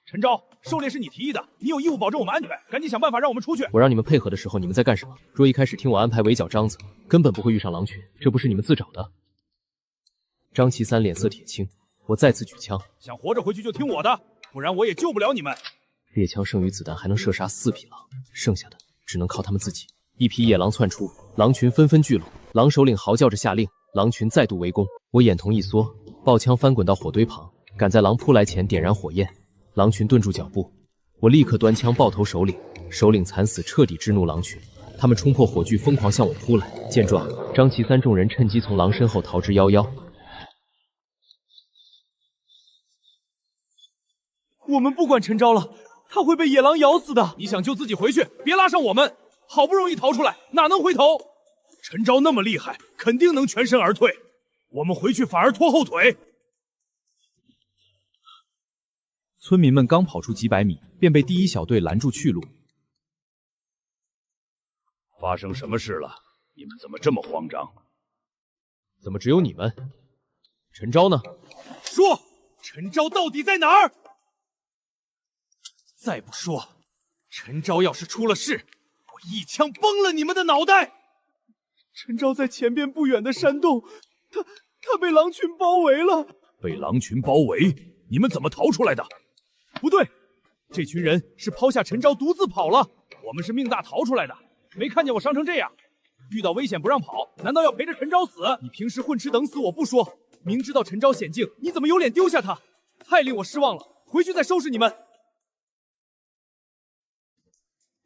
陳昭，狩獵是你提議的，你有義務保證我們安全，趕緊想辦法讓我們出去。我讓你們配合的時候，你們在幹什麼？若一開始聽我安排圍剿張子，根本不會遇上狼群，這不是你們自找的。張其三臉色鐵青，我再次舉槍。想活着回去就聽我的，不然我也救不了你們。獵槍剩餘子彈還能射殺4匹狼，剩下的只能靠他們自己。一匹野狼竄出，狼群紛紛聚攏，狼首領嚎叫着下令，狼群再度圍攻。我眼瞳一縮，抱槍翻滾到火堆旁，趕在狼撲來前點燃火焰。狼群頓住腳步，我立刻端槍爆頭首領，首領慘死，徹底激怒狼群。他們衝破火炬，瘋狂向我撲來。見狀，張其三眾人趁機從狼身後逃之夭夭。我們不管陳昭了，他會被野狼咬死的。你想救自己回去，別拉上我們。好不容易逃出來，哪能回頭？陳昭那麼厲害，肯定能全身而退。我們回去反而拖後腿。村民們剛跑出幾百米，便被第1小隊攔住去路。發生什麼事了？你們怎麼這麼慌張？怎麼只有你們？陳昭呢？說，陳昭到底在哪兒？再不說，陳昭要是出了事，我一槍崩了你們的腦袋！陳昭在前邊不遠的山洞，他被狼群包圍了。被狼群包圍？你們怎麼逃出來的？不對，這群人是拋下陳昭獨自跑了。我們是命大逃出來的，沒看見我傷成這樣，遇到危險不讓跑，難道要陪着陳昭死？你平時混吃等死我不說，明知道陳昭險境，你怎麼有臉丟下他？太令我失望了，回去再收拾你們。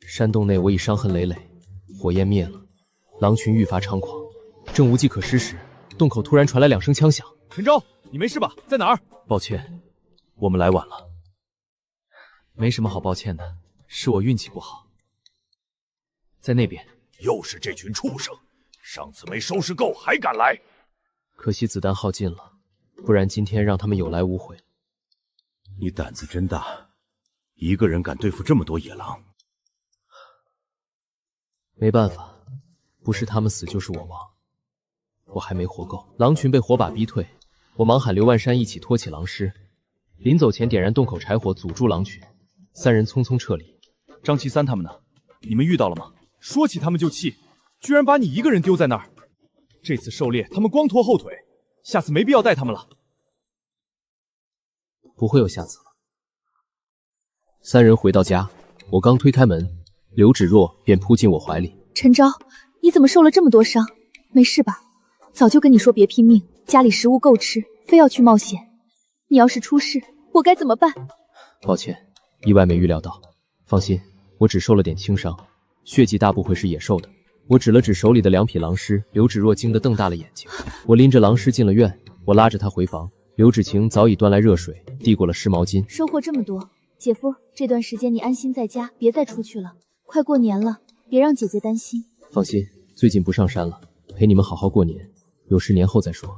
山洞內我已傷痕累累，火焰滅了，狼群愈發猖狂，正無計可施時，洞口突然傳來2聲槍響。陳昭，你沒事吧？在哪兒？抱歉，我們來晚了。沒什麼好抱歉的，是我運氣不好。在那邊。又是這群畜生，上次沒收拾夠還敢來。可惜子彈耗盡了，不然今天讓他們有來無回。你膽子真大，一個人敢對付這麼多野狼。沒辦法，不是他們死就是我亡，我還沒活夠。狼群被火把逼退，我忙喊劉萬山一起拖起狼屍，臨走前點燃洞口柴火阻住狼群，3人匆匆撤離。張其三他們呢？你們遇到了嗎？說起他們就氣，居然把你一個人丟在那兒。這次狩獵他們光拖後腿，下次沒必要帶他們了。不會有下次了。三人回到家，我剛推開門，刘芷若便撲進我懷裡。陳昭，你怎麼受了這麼多傷？沒事吧？早就跟你說別拼命，家裡食物夠吃，非要去冒險。你要是出事，我該怎麼辦？抱歉，意外沒預料到。放心，我只受了點輕傷，血迹大不會是野獸的。我指了指手裡的2匹狼屍，劉芷若驚得瞪大了眼睛。我拎着狼屍進了院，我拉着她回房。刘芷晴早已端來热水，遞過了濕毛巾。收穫這麼多，姐夫，這段時間你安心在家，別再出去了。快過年了，別讓姐姐擔心。放心，最近不上山了，陪你們好好過年，有事年後再說。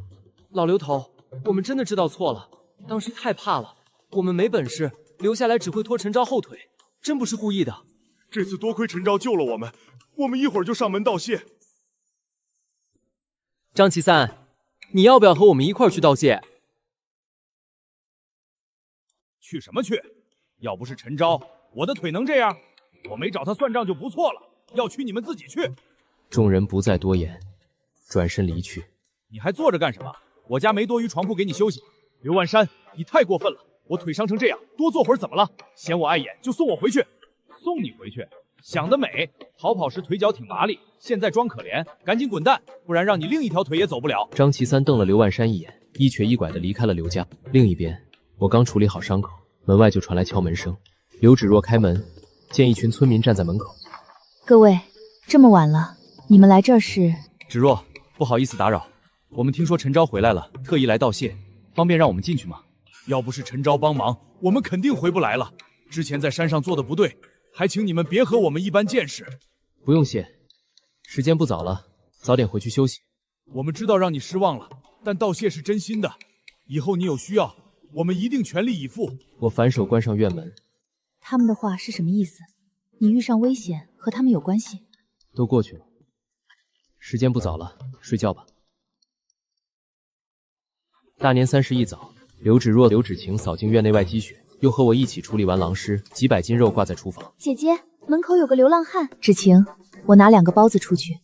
老刘头，我們真的知道錯了，當時太怕了，我們没本事，留下来只會拖陳昭後腿，真不是故意的。这次多虧陳昭救了我們，我們一會兒就上門道謝。張岐三，你要不要和我們一塊兒去道謝？去什麼去？要不是陳昭，我的腿能這樣？我沒找他算賬就不錯了，要去你們自己去。眾人不再多言，轉身離去。你還坐着幹什麼？我家沒多餘床鋪給你休息。劉萬山，你太過分了！我腿傷成這樣，多坐會兒怎麼了？嫌我礙眼就送我回去。送你回去？想得美！逃跑時腿腳挺麻利，現在裝可憐，趕緊滾蛋，不然讓你另一條腿也走不了。張岐三瞪了劉萬山一眼，一瘸一拐地離開了劉家。另一邊，我剛處理好傷口，門外就傳來敲門聲。劉芷若開門，見一群村民站在門口。各位，這麼晚了，你們來這兒是？芷若，不好意思打擾，我們聽說陳昭回來了，特意來道謝，方便讓我們進去嗎？要不是陳昭幫忙，我們肯定回不來了。之前在山上做的不對，還請你們別和我們一般見識。不用謝，時間不早了，早點回去休息。我們知道讓你失望了，但道謝是真心的，以後你有需要，我們一定全力以赴。我反手關上院門。他們的話是什麼意思？你遇上危險和他們有關係？都過去了，時間不早了，睡覺吧。大年30一早，劉芷若、劉芷晴掃淨院內外積雪，又和我一起處理完狼屍，幾百斤肉掛在廚房。姐姐，門口有個流浪漢。芷晴，我拿2個包子出去。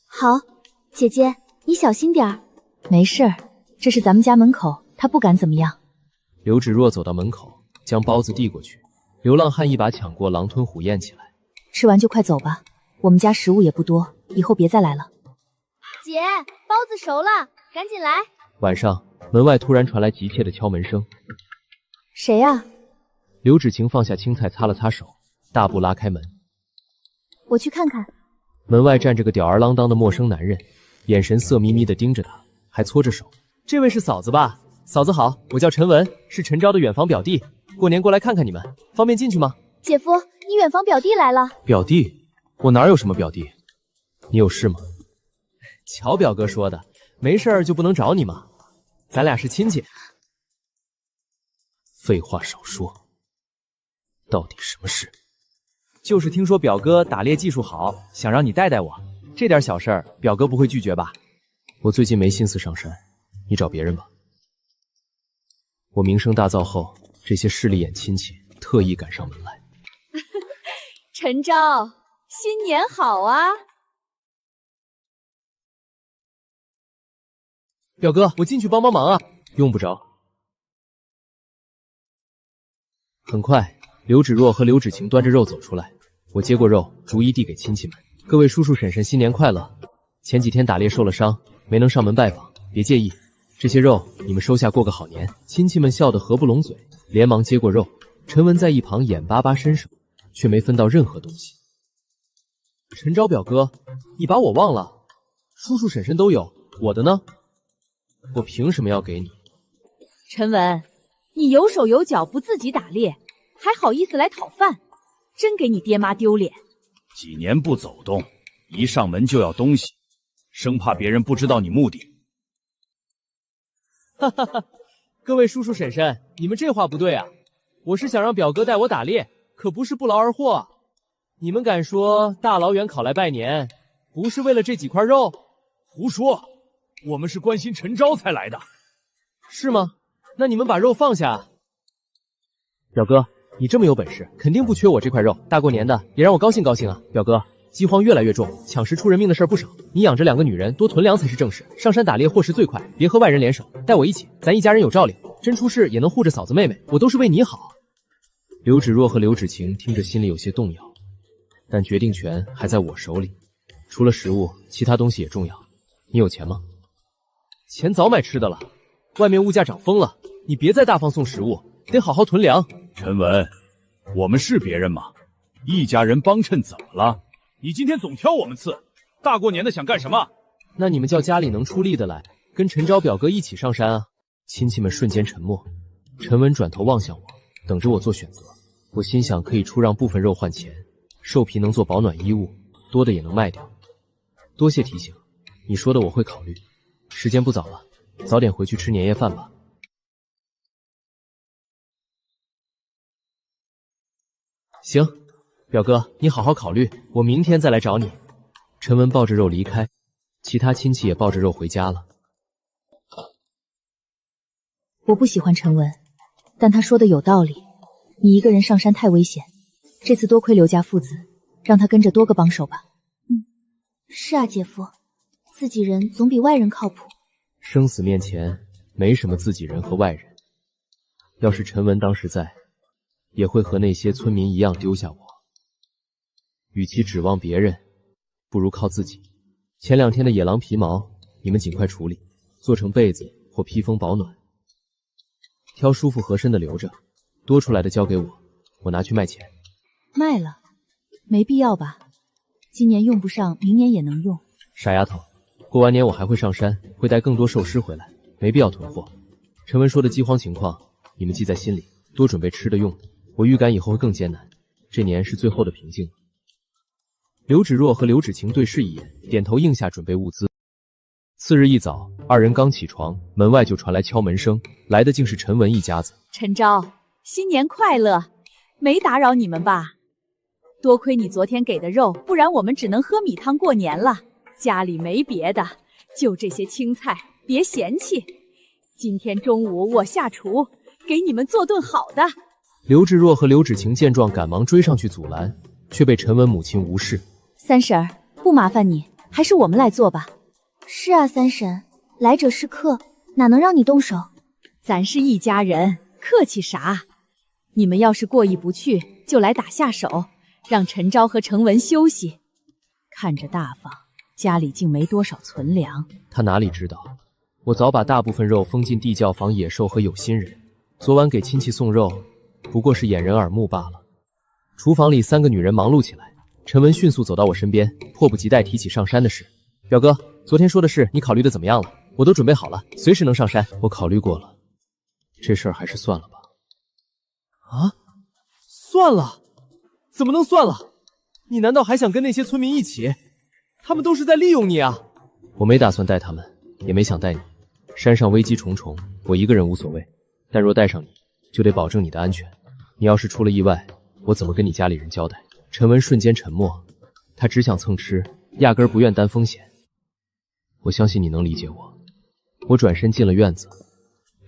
好，姐姐，你小心點兒。沒事兒，這是咱們家門口，他不敢怎麼樣。劉芷若走到門口，將包子遞過去。流浪漢一把搶過，狼吞虎咽起來。吃完就快走吧，我們家食物也不多，以後別再來了。姐，包子熟了，趕緊來。晚上，門外突然傳來急切的敲门聲。誰呀？劉芷晴放下青菜，擦了擦手，大步拉開门。我去看看。門外站着個吊兒郎當的陌生男人，眼神色眯眯地盯着他，還搓着手。這位是嫂子吧？嫂子好，我叫陳文，是陳昭的遠房表弟，過年過來看看你們，方便進去嗎？姐夫，你遠房表弟來了。表弟？我哪有什麼表弟？你有事嗎？喬表哥說的，沒事兒就不能找你嗎？咱倆是親戚。廢話少說，到底什麼事？就是聽說表哥打獵技術好，想讓你帶帶我，這點小事兒，表哥不會拒絕吧？我最近沒心思上山，你找別人吧。我名聲大噪後，這些勢利眼親戚特意趕上門來。陳昭，新年好啊！表哥，我进去幫忙啊。用不着。很快，劉芷若和劉芷晴端着肉走出來，我接過肉，逐一遞給親戚們。各位叔叔嬸嬸，新年快樂！前幾天打獵受了傷，沒能上門拜訪，別介意。這些肉你們收下，過個好年。親戚們笑得合不攏嘴，連忙接過肉。陳文在一旁眼巴巴伸手，卻沒分到任何東西。陳昭表哥，你把我忘了？叔叔嬸嬸都有，我的呢？我憑什麼要給你？陳文，你有手有腳不自己打獵，還好意思來討飯，真給你爹媽丟臉。幾年不走動，一上門就要東西，生怕別人不知道你目的。哈哈哈，各位叔叔嬸嬸，你們這話不對啊！我是想讓表哥帶我打獵，可不是不勞而獲。你們敢說大老遠考來拜年，不是為了這幾塊肉？胡說！我們是關心陳昭才來的。是嗎？那你們把肉放下。表哥，你這麼有本事，肯定不缺我這塊肉。大過年的，也讓我高興高興啊！表哥，饑荒越來越重，搶食出人命的事兒不少。你養着2個女人，多囤糧才是正事。上山打獵获食最快，別和外人聯手，帶我一起，咱一家人有照領，真出事也能護着嫂子妹妹，我都是為你好。劉芷若和劉芷晴聽着心裡有些動搖，但決定權還在我手裡。除了食物，其他東西也重要。你有錢嗎？錢早買吃的了，外面物價漲瘋了，你別再大方送食物，得好好囤糧。陈文，我们是別人嗎？一家人幫襯怎麼了？你今天總挑我們刺，大過年的想幹什麼？那你們叫家裡能出力的來，跟陳昭表哥一起上山啊！親戚們瞬間沉默。陈文轉頭望向我，等着我做選擇。我心想可以出讓部分肉換錢，獸皮能做保暖衣物，多的也能賣掉。多謝提醒，你說的我會考慮。時間不早了，早點回去吃年夜飯吧。行，表哥，你好好考慮，我明天再來找你。陈文抱着肉離開，其他親戚也抱着肉回家了。我不喜歡陳文，但他說的有道理。你一個人上山太危險，這次多虧劉家父子，讓他跟着多個幫手吧。是啊，姐夫，自己人總比外人靠譜。生死面前，沒什麼自己人和外人。要是陳文當時在，也會和那些村民一樣丟下我。與其指望別人，不如靠自己。前2天的野狼皮毛，你們盡快處理，做成被子或披風保暖。挑舒服合身的留着，多出來的交給我，我拿去賣錢。賣了？沒必要吧？今年用不上，明年也能用。傻丫頭，過完年我還會上山，會帶更多獸屍回來，沒必要囤貨。陳文說的饑荒情況，你們記在心裡，多準備吃的用的。我預感以後會更艱難，這年是最後的平靜。劉芷若和劉芷晴對視一眼，點頭應下準備物資。次日一早，2人剛起床，門外就傳來敲門聲，來的竟是陳文一家子。陳昭，新年快樂！沒打擾你們吧？多虧你昨天給的肉，不然我們只能喝米湯過年了。家裡沒別的，就這些青菜，別嫌棄。今天中午我下廚，給你們做頓好的。劉芷若和劉芷晴見狀，趕忙追上去阻攔，卻被陳文母親無視。三嬸兒，不麻煩你，還是我們來做吧。是啊，三嬸，來者是客，哪能讓你動手？咱是一家人，客氣啥？你們要是過意不去，就來打下手，讓陳昭和程文休息。看着大方，家裡竟沒多少存糧。他哪裡知道，我早把大部分肉封進地窖防野獸和有心人。昨晚給親戚送肉，不過是掩人耳目罷了。廚房裡3個女人忙碌起來，陳文迅速走到我身邊，迫不及待提起上山的事。表哥，昨天說的事你考慮的怎麼樣了？我都準備好了，隨時能上山。我考慮過了，這事兒還是算了吧。啊？算了？怎麼能算了？你難道還想跟那些村民一起？他們都是在利用你啊！我沒打算帶他們，也沒想帶你。山上危機重重，我一個人無所謂，但若帶上你，就得保證你的安全。你要是出了意外，我怎麼跟你家裡人交代？陳文瞬間沉默，他只想蹭吃，壓根兒不願擔風險。我相信你能理解我。我轉身進了院子，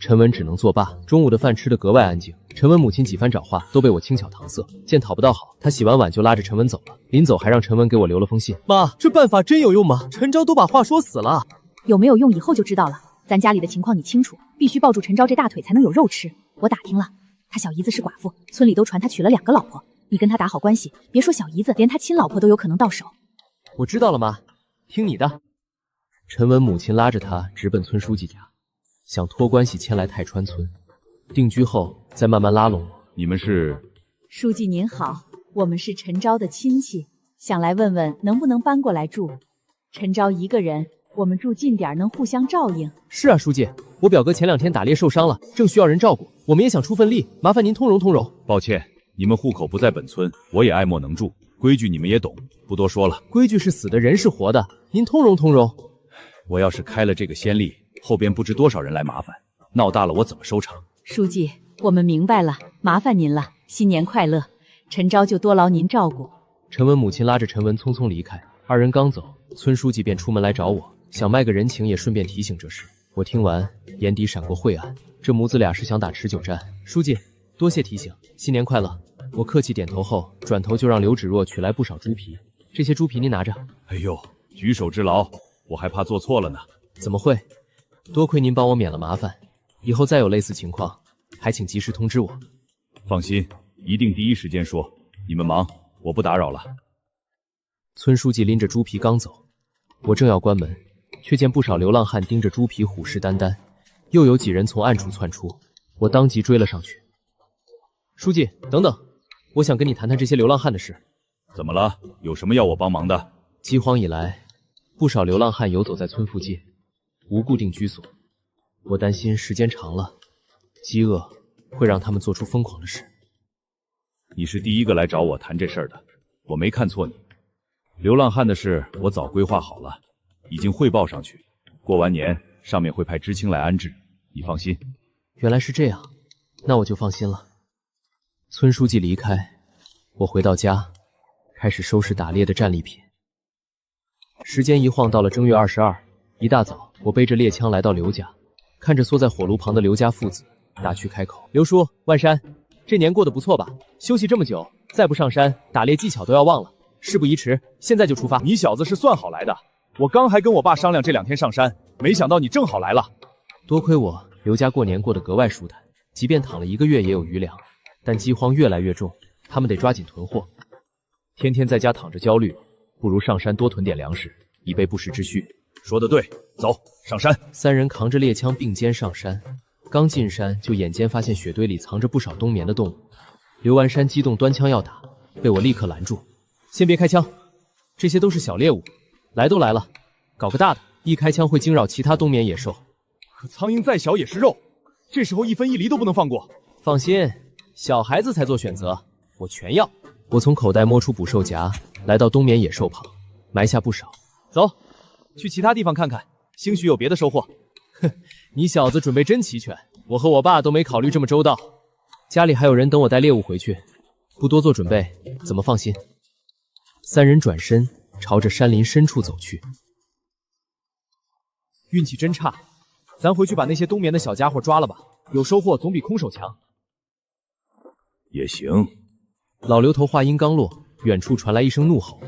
陳文只能作罷。中午的飯吃得格外安靜，陳文母親幾番找話都被我輕巧搪塞，見討不到好，她洗完碗就拉着陳文走了。臨走還讓陳文給我留了封信。媽，這辦法真有用嗎？陳昭都把話說死了。有沒有用以後就知道了。咱家裡的情況你清楚，必須抱住陳昭這大腿才能有肉吃。我打聽了，他小姨子是寡婦，村裡都傳他娶了2個老婆。你跟他打好關係，別說小姨子，連他親老婆都有可能到手。我知道了，媽，聽你的。陳文母親拉着他直奔村書記家，想托關係遷來泰川村，定居後再慢慢拉攏我。你們是？書記您好，我們是陳昭的親戚，想來問問能不能搬過來住。陳昭一個人，我們住近點能互相照應。是啊，書記，我表哥前2天打獵受傷了，正需要人照顧，我們也想出份力，麻煩您通融通融。抱歉，你們戶口不在本村，我也愛莫能助，規矩你們也懂，不多說了。規矩是死的，人是活的，您通融通融。我要是開了這個先例，後邊不知多少人來麻煩，鬧大了我怎麼收場？書記，我們明白了，麻煩您了，新年快樂。陳昭就多勞您照顧。陳文母親拉着陳文匆匆離開，2人剛走，村書記便出門來找我，想賣個人情，也順便提醒這事。我聽完，眼底閃過晦暗，這母子倆是想打持久戰。書記，多謝提醒，新年快樂。我客氣點頭後，轉頭就讓劉芷若取來不少豬皮，這些豬皮您拿着。哎呦，舉手之勞，我還怕做錯了呢。怎麼會？多虧您幫我免了麻煩，以後再有類似情況，還請及時通知我。放心，一定第一時間說。你們忙，我不打擾了。村書記拎着豬皮剛走，我正要關門，卻見不少流浪漢盯着豬皮虎視眈眈，又有幾人從暗處竄出，我當即追了上去。書記，等等，我想跟你談談這些流浪漢的事。怎麼了？有什麼要我幫忙的？饑荒以來，不少流浪漢游走在村附近，無固定居所。我擔心時間長了，飢餓會讓他們做出瘋狂的事。你是第一個來找我談這事兒的，我沒看錯你。流浪漢的事我早規劃好了，已經匯報上去。過完年，上面會派知青來安置，你放心。原來是這樣，那我就放心了。村書記離開，我回到家，開始收拾打獵的戰利品。時間一晃到了正月22，一大早，我背着獵槍來到劉家，看着縮在火爐旁的劉家父子，打趣開口：“刘叔，萬山，這年過得不錯吧？休息這麼久，再不上山，打獵技巧都要忘了。事不宜遲，現在就出發。”你小子是算好來的，我剛還跟我爸商量這2天上山，沒想到你正好來了。多虧我劉家過年過得格外舒坦，即便躺了1個月也有餘糧，但饑荒越來越重，他們得抓緊囤貨。天天在家躺着焦慮，不如上山多囤點糧食，以備不時之需。說得对，走，上山。3人扛着獵槍並肩上山，剛進山就眼尖發現雪堆裡藏着不少冬眠的動物。劉完山激動端槍要打，被我立刻攔住。先別開槍，這些都是小獵物，來都來了，搞個大的，一開槍會驚擾其他冬眠野獸。可蒼蠅再小也是肉，這時候1分1厘都不能放過。放心，小孩子才做選擇，我全要。我從口袋摸出捕獸夾，來到冬眠野獸旁，埋下不少。走，去其他地方看看，興許有別的收穫。哼，你小子準備真齊全，我和我爸都沒考慮這麼周到。家裡還有人等我帶獵物回去，不多做準備，怎麼放心？3人轉身朝着山林深處走去。運氣真差，咱回去把那些冬眠的小家伙抓了吧，有收穫總比空手強。也行。老劉頭話音剛落，遠處傳來一聲怒吼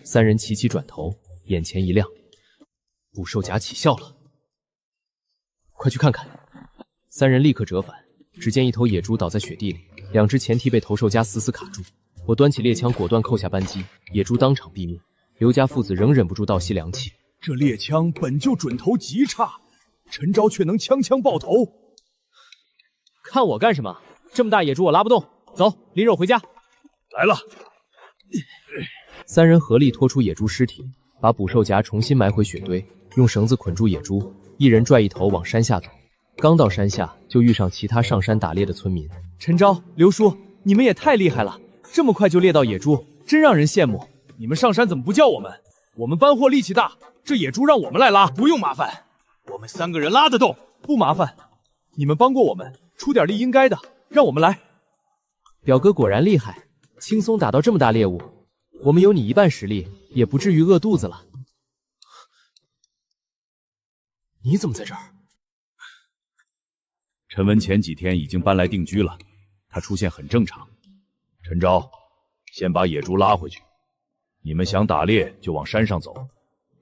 ，3人齊齊轉頭，眼前一亮，捕獸夾起效了，快去看看！3人立刻折返，只見一頭野豬倒在雪地裡，2只前蹄被投獸夾死死卡住。我端起獵槍，果斷扣下扳機，野豬當場斃命。劉家父子仍忍不住倒吸涼氣。這獵槍本就準頭極差，陳昭卻能槍槍爆頭。看我幹什麼？這麼大野豬我拉不動。走，拎肉回家。來了。3人合力拖出野豬屍體，把捕獸夾重新埋回雪堆，用繩子捆住野豬，一人拽一頭往山下走。剛到山下，就遇上其他上山打獵的村民。陳昭、劉叔，你們也太厲害了，這麼快就獵到野豬，真讓人羨慕。你們上山怎麼不叫我們？我們搬貨力氣大，這野豬讓我們來拉，不用麻煩。我們3個人拉得動，不麻煩。你們幫過我們，出點力應該的，讓我們來。表哥果然厲害，輕鬆打到這麼大獵物。我們有你1半實力，也不至於餓肚子了。你怎麼在這兒？陳文前幾天已經搬來定居了，他出現很正常。陳昭，先把野豬拉回去。你們想打獵就往山上走，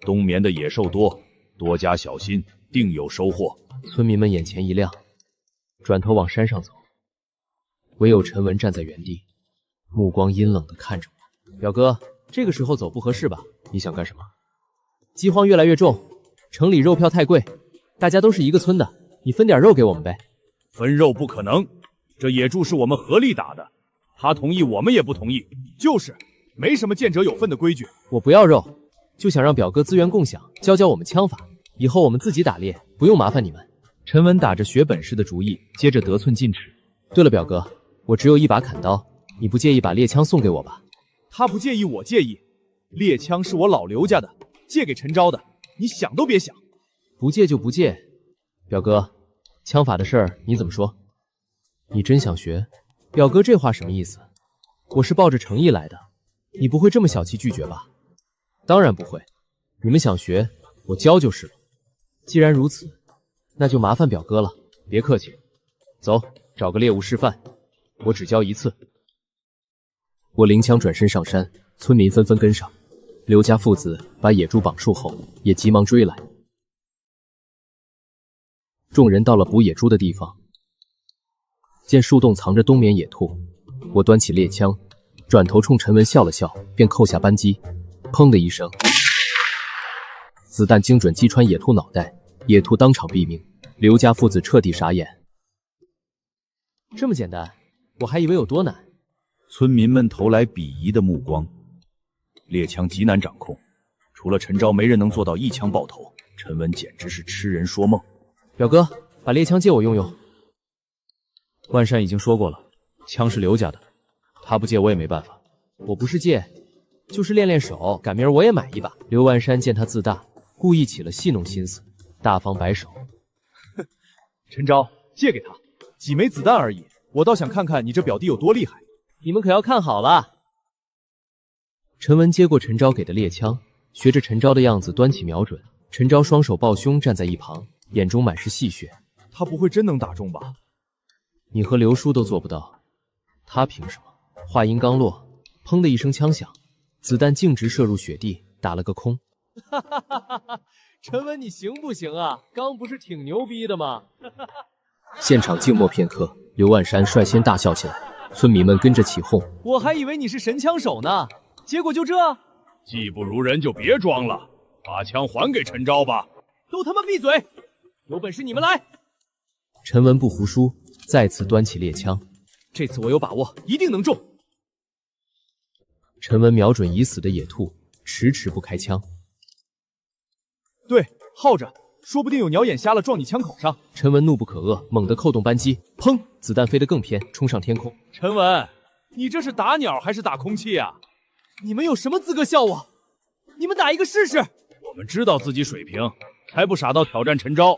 冬眠的野獸多，多加小心，定有收穫。村民們眼前一亮，轉頭往山上走。唯有陳文站在原地，目光陰冷地看着我。表哥，這個時候走不合適吧？你想幹什麼？饑荒越來越重，城裡肉票太貴，大家都是一個村的，你分點肉給我們唄。分肉不可能，這野豬是我們合力打的，他同意我們也不同意，就是沒什麼見者有份的規矩。我不要肉，就想讓表哥資源共享，教教我們槍法，以後我們自己打獵，不用麻煩你們。陈文打着學本事的主意，接着得寸進尺。对了，表哥，我只有1把砍刀，你不介意把獵槍送給我吧？他不介意，我介意。獵槍是我老劉家的，借給陳昭的，你想都別想。不借就不借。表哥，槍法的事兒你怎麼說？你真想學？表哥這話什麼意思？我是抱着誠意來的，你不會這麼小氣拒絕吧？當然不會，你們想學，我教就是了。既然如此，那就麻煩表哥了，別客氣。走，找個獵物示範，我只教1次。我拎槍轉身上山，村民紛紛跟上。刘家父子把野豬綁束後，也急忙追來。众人到了捕野豬的地方，見樹洞藏着冬眠野兔，我端起獵槍，轉頭衝陳文笑了笑，便扣下扳機，砰的一聲，子彈精準擊穿野兔腦袋，野兔當場斃命。劉家父子徹底傻眼。這麼簡單，我還以為有多難。村民們投來鄙夷的目光。獵槍極難掌控，除了陳昭，沒人能做到一槍爆頭。陳文簡直是痴人說夢。表哥，把獵槍借我用用。萬山已經說過了，槍是劉家的，他不借我也沒辦法。我不是借，就是練練手，趕明兒我也買一把。劉萬山見他自大，故意起了戲弄心思，大方擺手。陳昭，借給他，幾枚子彈而已，我倒想看看你這表弟有多厲害。你們可要看好了。陈文接過陳昭給的獵槍，學着陳昭的樣子端起瞄準。陳昭雙手抱胸站在一旁，眼中滿是戲謔。他不會真能打中吧？你和劉叔都做不到，他憑什麼？話音剛落，砰的一聲槍響，子彈徑直射入雪地，打了個空。哈哈哈哈哈！陳文，你行不行啊？剛不是挺牛逼的嗎？現場靜默片刻，劉萬山率先大笑起來，村民們跟着起哄。我還以為你是神槍手呢，結果就這。技不如人就別裝了，把槍還給陳昭吧。都他媽閉嘴！有本事你們來！陳文不服輸，再次端起獵槍。這次我有把握，一定能中。陳文瞄準已死的野兔，遲遲不開槍。對，耗着，說不定有鳥眼瞎了撞你槍口上。陳文怒不可遏，猛地扣動扳機，砰！子彈飛得更偏，衝上天空。陳文，你這是打鳥還是打空氣啊？你們有什麼資格笑我？你們打一個試試。我們知道自己水平，才不傻到挑戰陳昭。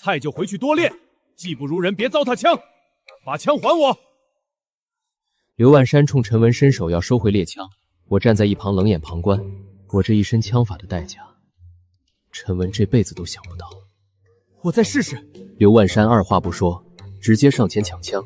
菜就回去多練，技不如人別糟蹋槍，把槍還我。劉萬山衝陳文伸手要收回獵槍，我站在一旁冷眼旁觀。我這一身槍法的代價，陳文這輩子都想不到。我再試試。劉萬山二話不說，直接上前搶槍。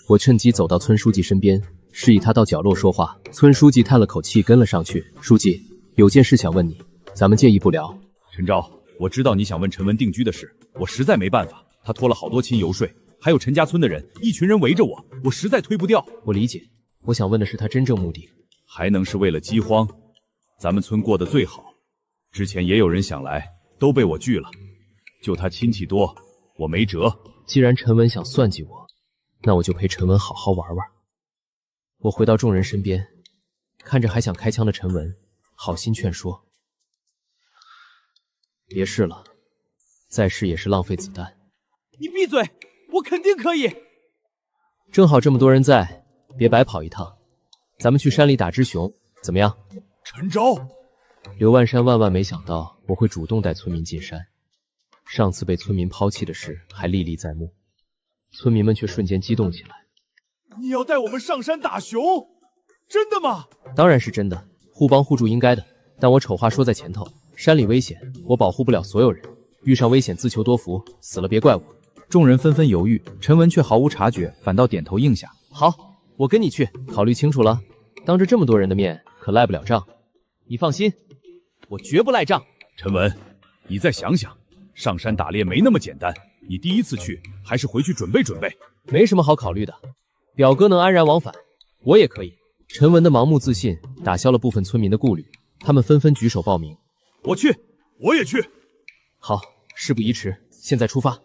我趁機走到村書記身邊，示意他到角落說話。村書記嘆了口氣，跟了上去。書記，有件事想問你，咱們介意不聊？陳昭，我知道你想問陳文定居的事，我實在沒辦法。他托了好多親遊說，還有陳家村的人，一群人圍着我，我實在推不掉。我理解，我想問的是他真正目的，還能是為了饑荒？咱們村過得最好，之前也有人想來，都被我拒了。就他親戚多，我沒轍。既然陳文想算計我，那我就陪陳文好好玩玩。我回到眾人身邊，看着還想開槍的陳文，好心勸說：別試了，再試也是浪費子彈。你閉嘴，我肯定可以。正好這麼多人在，別白跑一趟，咱們去山裡打隻熊，怎麼樣？陳昭，劉萬山萬萬沒想到我會主動帶村民進山。上次被村民拋棄的事還歷歷在目，村民們卻瞬間激動起來。你要帶我們上山打熊？真的嗎？當然是真的，互幫互助應該的。但我醜話說在前頭，山裡危險，我保護不了所有人，遇上危險自求多福，死了別怪我。眾人紛紛猶豫，陳文卻毫無察覺，反倒點頭應下。好，我跟你去。考慮清楚了，當着這麼多人的面，可賴不了賬。你放心，我絕不賴賬。陳文，你再想想，上山打獵沒那麼簡單，你第一次去，還是回去準備準備。沒什麼好考慮的，表哥能安然往返，我也可以。陳文的盲目自信打消了部分村民的顧慮，他們紛紛舉手報名。我去，我也去。好，事不宜遲，現在出發。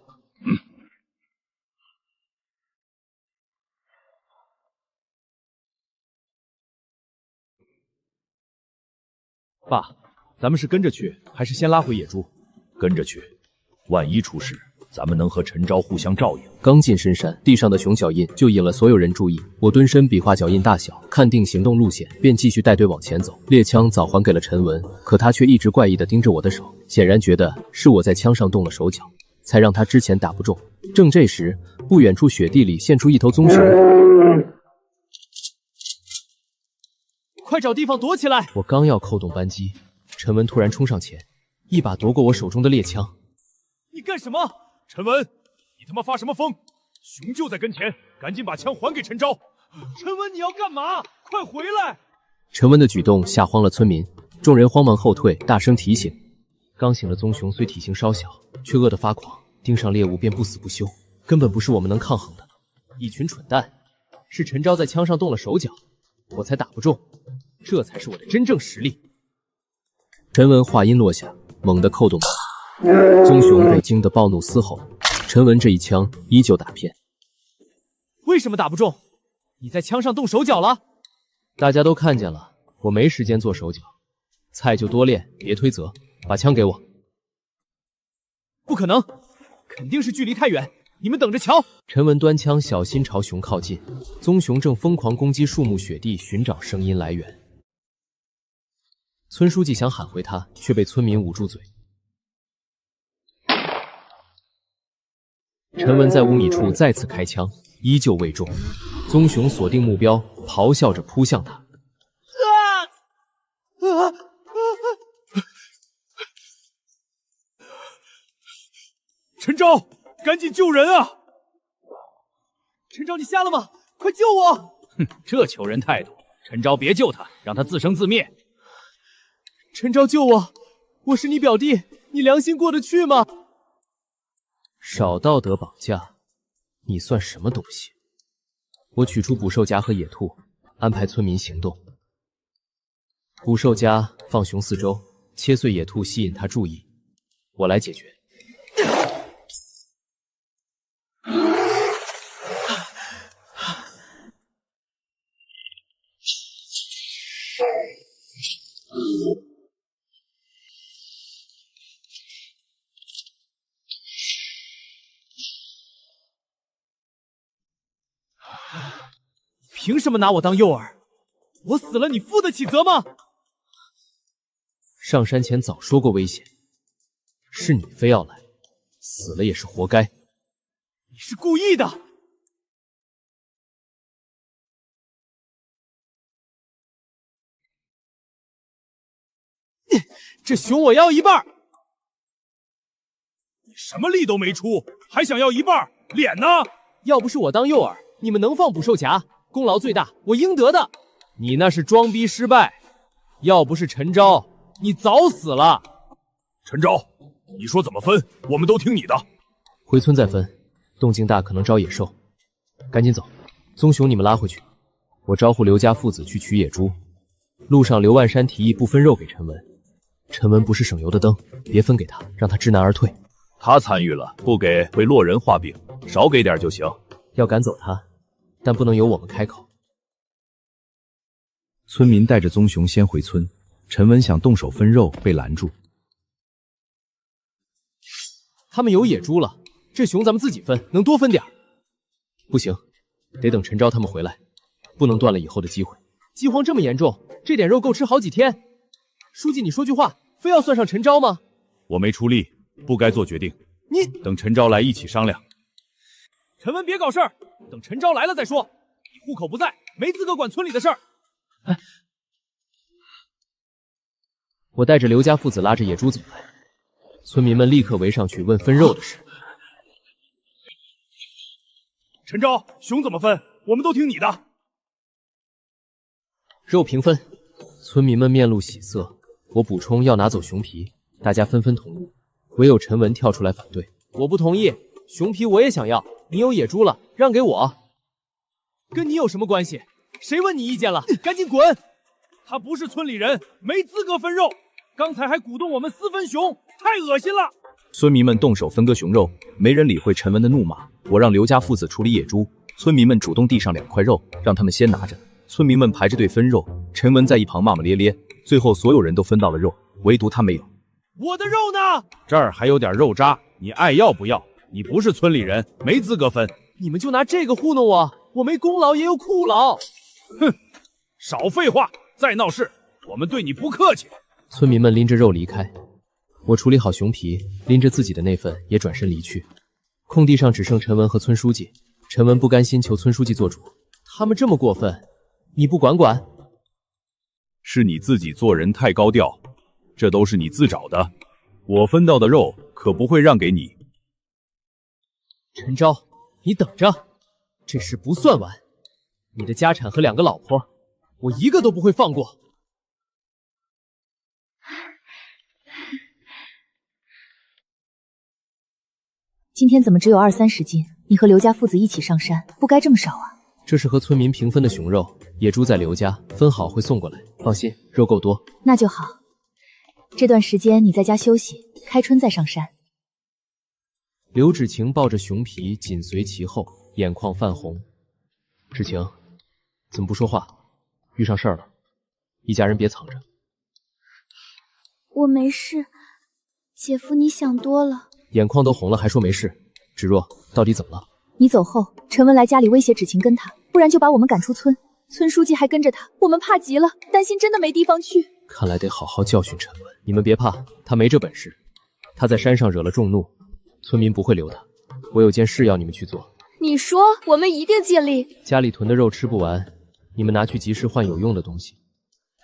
爸，咱们是跟着去，還是先拉回野豬？跟着去，萬一出事，咱們能和陳昭互相照應。剛進深山，地上的熊腳印就引了所有人注意。我蹲身比劃腳印大小，看定行動路線，便繼續帶隊往前走。獵槍早還給了陳文，可他卻一直怪異地盯着我的手，顯然覺得是我在槍上動了手腳，才讓他之前打不中。正這時，不遠處雪地裡現出一頭棕熊。快找地方躲起來！我剛要扣動扳機，陳文突然衝上前，一把奪過我手中的獵槍。你幹什麼？陳文，你他媽發什麼瘋？熊就在跟前，趕緊把槍還給陳昭。陳文，你要幹嘛？快回來！陳文的舉動嚇慌了村民，众人慌忙後退，大聲提醒。剛醒的棕熊雖體型稍小，卻餓得發狂，盯上獵物便不死不休，根本不是我們能抗衡的。一群蠢蛋！是陳昭在槍上動了手腳，我才打不中，這才是我的真正實力。陳文話音落下，猛地扣動門，棕熊被驚得暴怒嘶吼。陳文這一槍依舊打偏。為什麼打不中？你在槍上動手腳了？大家都看見了，我沒時間做手腳。菜就多練，別推責。把槍給我。不可能，肯定是距離太遠，你們等着瞧。陳文端槍小心朝熊靠近，棕熊正瘋狂攻擊樹木雪地，尋找聲音來源。村書記想喊回他，卻被村民捂住嘴。陳文在5米處再次開槍，依舊未中。棕熊鎖定目標，咆哮着撲向他。陳昭，趕緊救人啊！陳昭，你瞎了嗎？快救我！哼，這求人態度，陳昭別救他，讓他自生自滅。陳昭，救我！我是你表弟，你良心過得去嗎？少道德綁架，你算什麼東西？我取出捕獸夾和野兔，安排村民行動。捕獸夾放熊四周，切碎野兔吸引他注意，我來解決。凭什麼拿我當誘餌？我死了你負得起責嗎？上山前早說過危險，是你非要來，死了也是活該。你是故意的！這熊我要一半！你什麼力都沒出，還想要一半？臉呢？要不是我當誘餌，你們能放捕獸夾？功勞最大，我應得的。你那是裝逼失敗，要不是陳昭，你早死了。陳昭，你說怎麼分，我們都聽你的。回村再分，動靜大可能招野獸。趕緊走，棕熊你們拉回去。我招呼劉家父子去取野豬。路上劉萬山提議不分肉給陳文，陳文不是省油的燈，別分給他，讓他知難而退。他參與了，不給會落人話柄，少給點就行。要趕走他，但不能由我們開口。村民帶着棕熊先回村，陳文想動手分肉被攔住。他們有野豬了，這熊咱們自己分，能多分點。不行，得等陳昭他們回來，不能斷了以後的機會。饑荒這麼嚴重，這點肉夠吃好幾天。書記，你說句話，非要算上陳昭嗎？我沒出力，不該做決定。你等陳昭來一起商量。陳文別搞事兒，等陳昭來了再說。你戶口不在，沒資格管村裡的事兒。哎，我帶着劉家父子拉着野豬走來，村民們立刻圍上去問分肉的事。陳昭，熊怎麼分？我們都聽你的。肉平分，村民們面露喜色。我補充要拿走熊皮，大家紛紛同意，唯有陳文跳出來反對。我不同意，熊皮我也想要。你有野豬了，讓給我。跟你有什麼關係？誰問你意見了？趕緊滾！他不是村裡人，沒資格分肉。剛才還鼓動我們私分熊，太惡心了。村民們動手分割熊肉，沒人理會陳文的怒罵。我讓劉家父子處理野豬，村民們主動遞上2塊肉，讓他們先拿着。村民們排着隊分肉，陳文在一旁罵罵咧咧。最後所有人都分到了肉，唯獨他沒有。我的肉呢？這兒還有點肉渣，你愛要不要？你不是村裡人，沒資格分。你們就拿這個糊弄我？我沒功勞也有苦勞。哼，少廢話，再鬧事，我們對你不客氣。村民們拎着肉離開，我處理好熊皮，拎着自己的那份也轉身離去。空地上只剩陳文和村書記。陳文不甘心求村書記做主，他們這麼過分，你不管管？是你自己做人太高調，這都是你自找的。我分到的肉可不會讓給你。陳昭，你等着，這事不算完。你的家產和2個老婆，我一個都不會放過。今天怎麼只有20-30斤？你和劉家父子一起上山，不該這麼少啊！這是和村民平分的熊肉，野豬在劉家分好會送過來。放心，肉夠多。那就好。這段時間你在家休息，開春再上山。劉芷晴抱着熊皮緊隨其後，眼眶泛紅。芷晴，怎麼不說話？遇上事兒了，一家人別藏着。我沒事，姐夫你想多了。眼眶都紅了，還說沒事。芷若，到底怎麼了？你走後，陈文來家裡威脅芷晴跟他，不然就把我們趕出村。村書記還跟着他，我們怕極了，擔心真的沒地方去。看來得好好教訓陈文。你們別怕，他没這本事。他在山上惹了众怒，村民不會留他。我有件事要你們去做。你說，我們一定盡力。家裡囤的肉吃不完，你們拿去集市換有用的東西，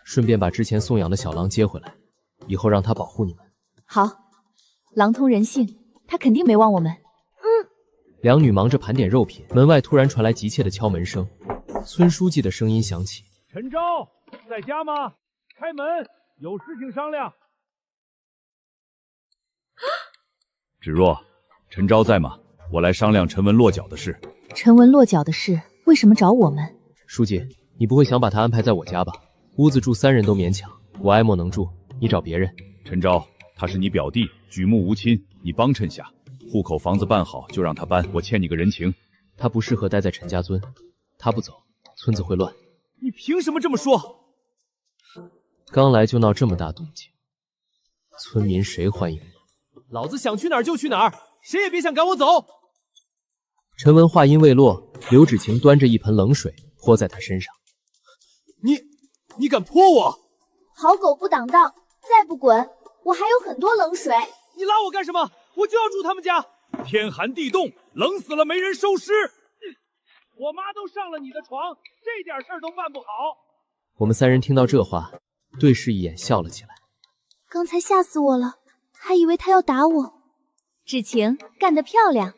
順便把之前送養的小狼接回来，以後讓他保護你們。好，狼通人性，他肯定沒忘我們。两女忙着盘點肉品，門外突然傳來急切的敲門聲。村書記的聲音響起：“陳昭，在家嗎？開門，有事情商量。”芷若，陳昭在嗎？我來商量陳文落腳的事。陳文落腳的事，為什麼找我們？書記，你不會想把他安排在我家吧？屋子住3人都勉強，我愛莫能助，你找別人。陳昭，他是你表弟，舉目無親，你幫襯下。戶口房子辦好就讓他搬，我欠你個人情。他不適合待在陳家尊，他不走，村子會亂。你憑什麼這麼說？剛來就鬧這麼大動靜，村民誰歡迎你？老子想去哪兒就去哪兒，誰也別想趕我走。陳文話音未落，劉芷晴端着一盆冷水潑在他身上。你敢潑我？好狗不擋道，再不滾，我還有很多冷水。你拉我幹什麼？我就要住他們家。天寒地凍，冷死了沒人收屍。我媽都上了你的床，這點事兒都辦不好。我們3人聽到這話，對視一眼，笑了起來。剛才嚇死我了，還以為他要打我。芷晴幹得漂亮。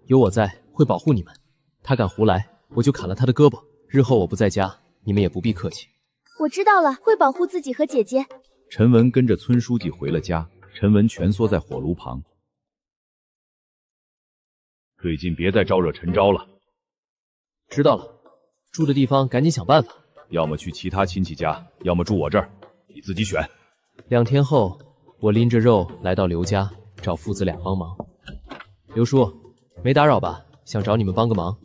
有我在，會保護你們。他敢胡來，我就砍了他的胳膊。日後我不在家，你們也不必客氣。我知道了，會保護自己和姐姐。陳文跟着村書記回了家，陳文蜷縮在火爐旁。最近別再招惹陳昭了。知道了，住的地方趕緊想辦法。要麼去其他親戚家，要麼住我這兒，你自己選。2天後，我拎着肉來到劉家，找父子倆幫忙。劉叔，沒打擾吧？想找你們幫個忙。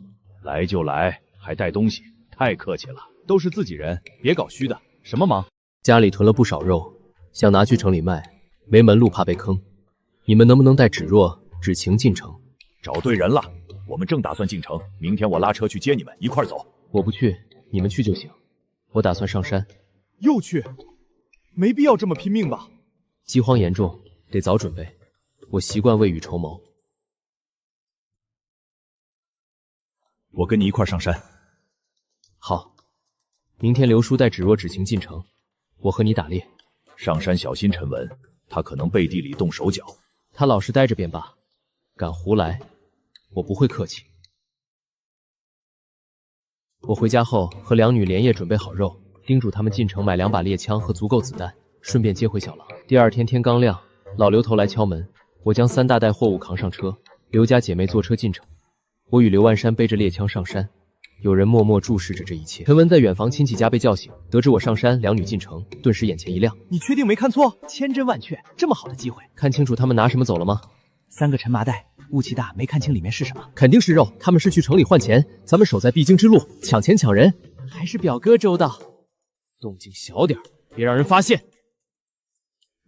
來就來，還帶東西，太客氣了。都是自己人，別搞虛的。什麼忙？家裡囤了不少肉，想拿去城裡賣，沒門路，怕被坑。你們能不能帶芷若、芷晴進城？找對人了，我們正打算進城，明天我拉車去接你們，一塊走。我不去，你們去就行。我打算上山。又去？沒必要這麼拼命吧？饑荒嚴重，得早準備。我習慣未雨綢繆。我跟你一塊上山。好，明天刘叔帶芷若、芷晴進城，我和你打獵。上山小心陈文，他可能背地裡動手腳。他老實待着便罷，敢胡來，我不會客氣。我回家後和兩女連夜準備好肉，叮囑他們進城買2把獵槍和足夠子彈，順便接回小狼。第2天天剛亮，老劉頭來敲門，我將3大袋貨物扛上車，劉家姐妹坐車進城。我與劉萬山背着獵槍上山，有人默默注視着這一切。陳文在遠房親戚家被叫醒，得知我上山，兩女進城，頓時眼前一亮。你確定沒看錯？千真萬確，這麼好的機會，看清楚他們拿什麼走了嗎？3個陳麻袋，霧氣大，沒看清裡面是什麼。肯定是肉，他們是去城裡換錢，咱們守在必經之路，搶錢搶人。還是表哥周到，動靜小點，別讓人發現。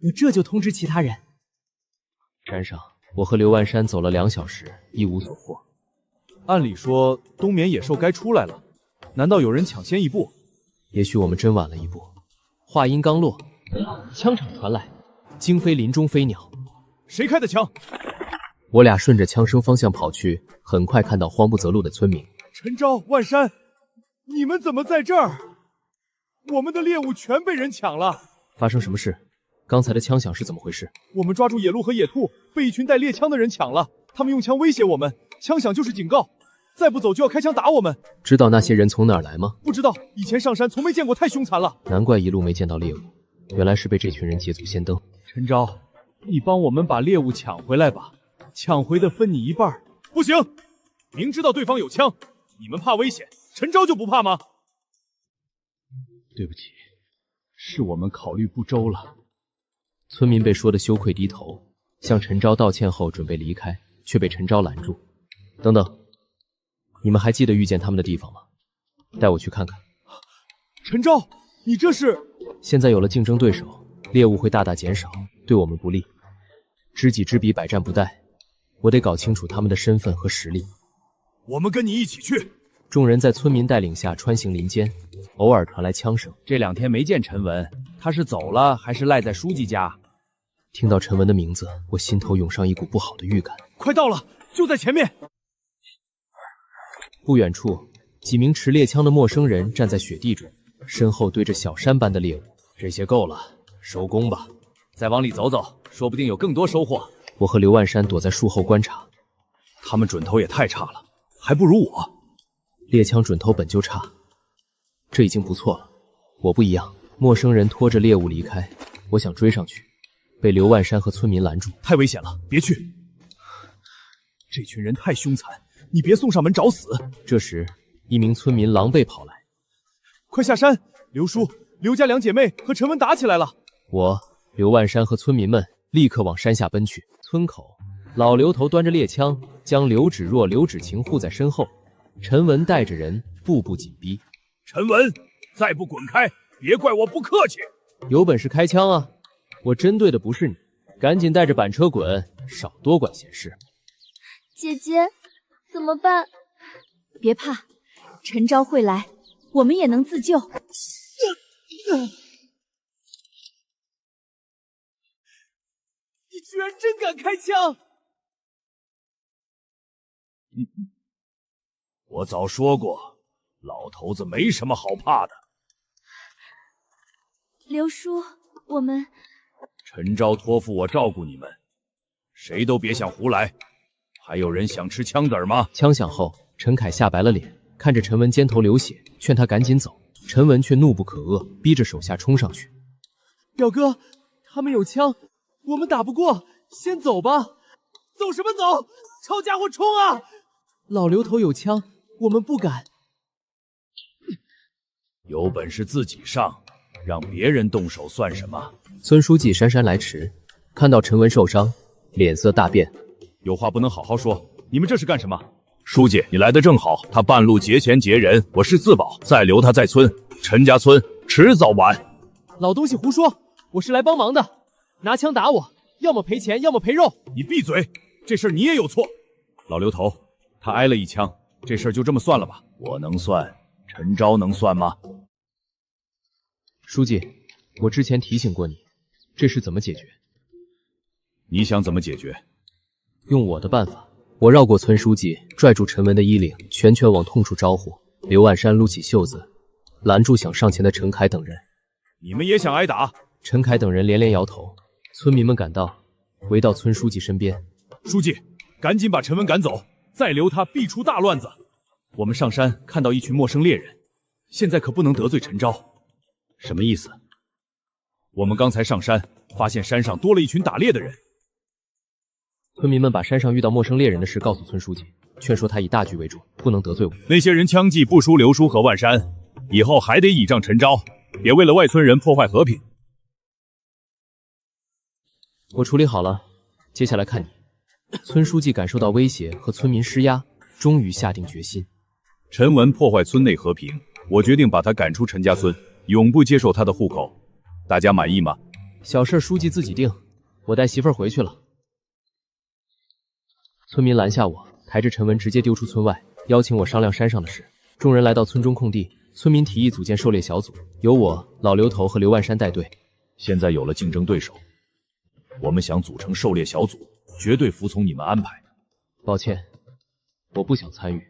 我這就通知其他人。山上，我和劉萬山走了2小時，一無所獲。按理說，冬眠野獸該出來了，難道有人搶先一步？也許我們真晚了一步。話音剛落，槍聲傳來，驚飛林中飛鳥。誰開的槍？我倆順着槍聲方向跑去，很快看到慌不擇路的村民。陳昭、萬山，你們怎麼在這兒？我們的獵物全被人搶了。發生什麼事？剛才的槍響是怎麼回事？我們抓住野鹿和野兔，被一群帶獵槍的人搶了。他們用槍威脅我們，槍響就是警告，再不走就要開槍打我們。知道那些人從哪兒來嗎？不知道，以前上山從沒見過，太兇殘了。難怪一路沒見到獵物，原來是被這群人捷足先登。陳昭，你帮我们把獵物搶回來吧，搶回的分你一半。不行，明知道對方有槍，你們怕危險，陳昭就不怕嗎？對不起，是我們考慮不周了。村民被說得羞愧低頭，向陳昭道歉後準備離開，卻被陳昭攔住。等等，你們還記得遇見他們的地方嗎？帶我去看看。陳昭，你這是……現在有了競爭對手，獵物會大大減少，對我們不利。知己知彼，百戰不殆。我得搞清楚他們的身份和實力。我們跟你一起去。眾人在村民帶領下穿行林間，偶爾傳來槍聲。這2天沒見陳文，他是走了還是賴在書記家？聽到陳文的名字，我心頭湧上一股不好的預感。快到了，就在前面。不遠處，幾名持獵槍的陌生人站在雪地中，身後堆着小山般的獵物。這些夠了，收工吧。再往裡走走，說不定有更多收穫。我和劉萬山躲在樹後觀察。他們準頭也太差了，還不如我。獵槍準頭本就差，這已經不錯了。我不一樣，陌生人拖着獵物離開，我想追上去，被劉萬山和村民攔住。太危險了，別去！這群人太兇殘，你別送上門找死。這時，一名村民狼狽跑來：“快下山！劉叔、劉家2姐妹和陳文打起來了。”我、劉萬山和村民們立刻往山下奔去。村口，老劉頭端着獵槍，將劉芷若、劉芷晴護在身後。陳文帶着人步步緊逼。陳文，再不滾開，別怪我不客氣。有本事開槍啊！我針對的不是你，趕緊帶着板車滾，少多管閒事。姐姐，怎麼辦？別怕，陳昭會來，我們也能自救。你居然真敢開槍！我早說過，老頭子沒什麼好怕的。劉叔，我們……陳昭托付我照顧你們，誰都別想胡來。還有人想吃槍子兒嗎？槍響後，陳凱嚇白了臉，看着陳文肩頭流血，勸他趕緊走。陳文卻怒不可遏，逼着手下衝上去。表哥，他們有槍，我們打不過，先走吧。走什麼走？抄家伙衝啊！老劉頭有槍，我們不敢。有本事自己上，讓別人動手算什麼？村書記姍姍來遲，看到陳文受傷，臉色大變。有話不能好好說，你們這是幹什麼？書記，你來得正好，他半路劫錢劫人，我是自保，再留他在村，陳家村遲早完。老東西胡說，我是來幫忙的，拿槍打我，要麼賠錢，要麼賠肉。你閉嘴，這事兒你也有錯。老劉頭，他挨了一槍，這事兒就這麼算了吧？我能算，陳昭能算嗎？書記，我之前提醒過你，這事怎麼解決？你想怎麼解決？用我的辦法。我繞過村書記，拽住陳文的衣領，拳拳往痛處招呼。劉萬山擼起袖子，攔住想上前的陳凱等人。你們也想挨打？陳凱等人連連搖頭。村民們趕到，圍到村書記身邊。書記，趕緊把陳文趕走，再留他必出大亂子。我們上山看到一群陌生獵人，現在可不能得罪陳昭。什麼意思？我們剛才上山，發現山上多了一群打獵的人。村民們把山上遇到陌生獵人的事告訴村書記，勸說他以大局為重，不能得罪我。那些人槍技不輸劉叔和萬山，以後還得倚仗陳昭，別為了外村人破壞和平。我處理好了，接下來看你。村書記感受到威脅和村民施壓，終於下定決心。陳文破壞村內和平，我決定把他趕出陳家村，永不接受他的戶口。大家滿意嗎？小事書記自己定，我帶媳婦兒回去了。村民攔下我，抬着陳文直接丟出村外，邀請我商量山上的事。众人來到村中空地，村民提議組建狩獵小組，由我、老劉頭和劉萬山帶隊。現在有了競爭對手，我們想組成狩獵小組，絕對服從你們安排。抱歉，我不想參與。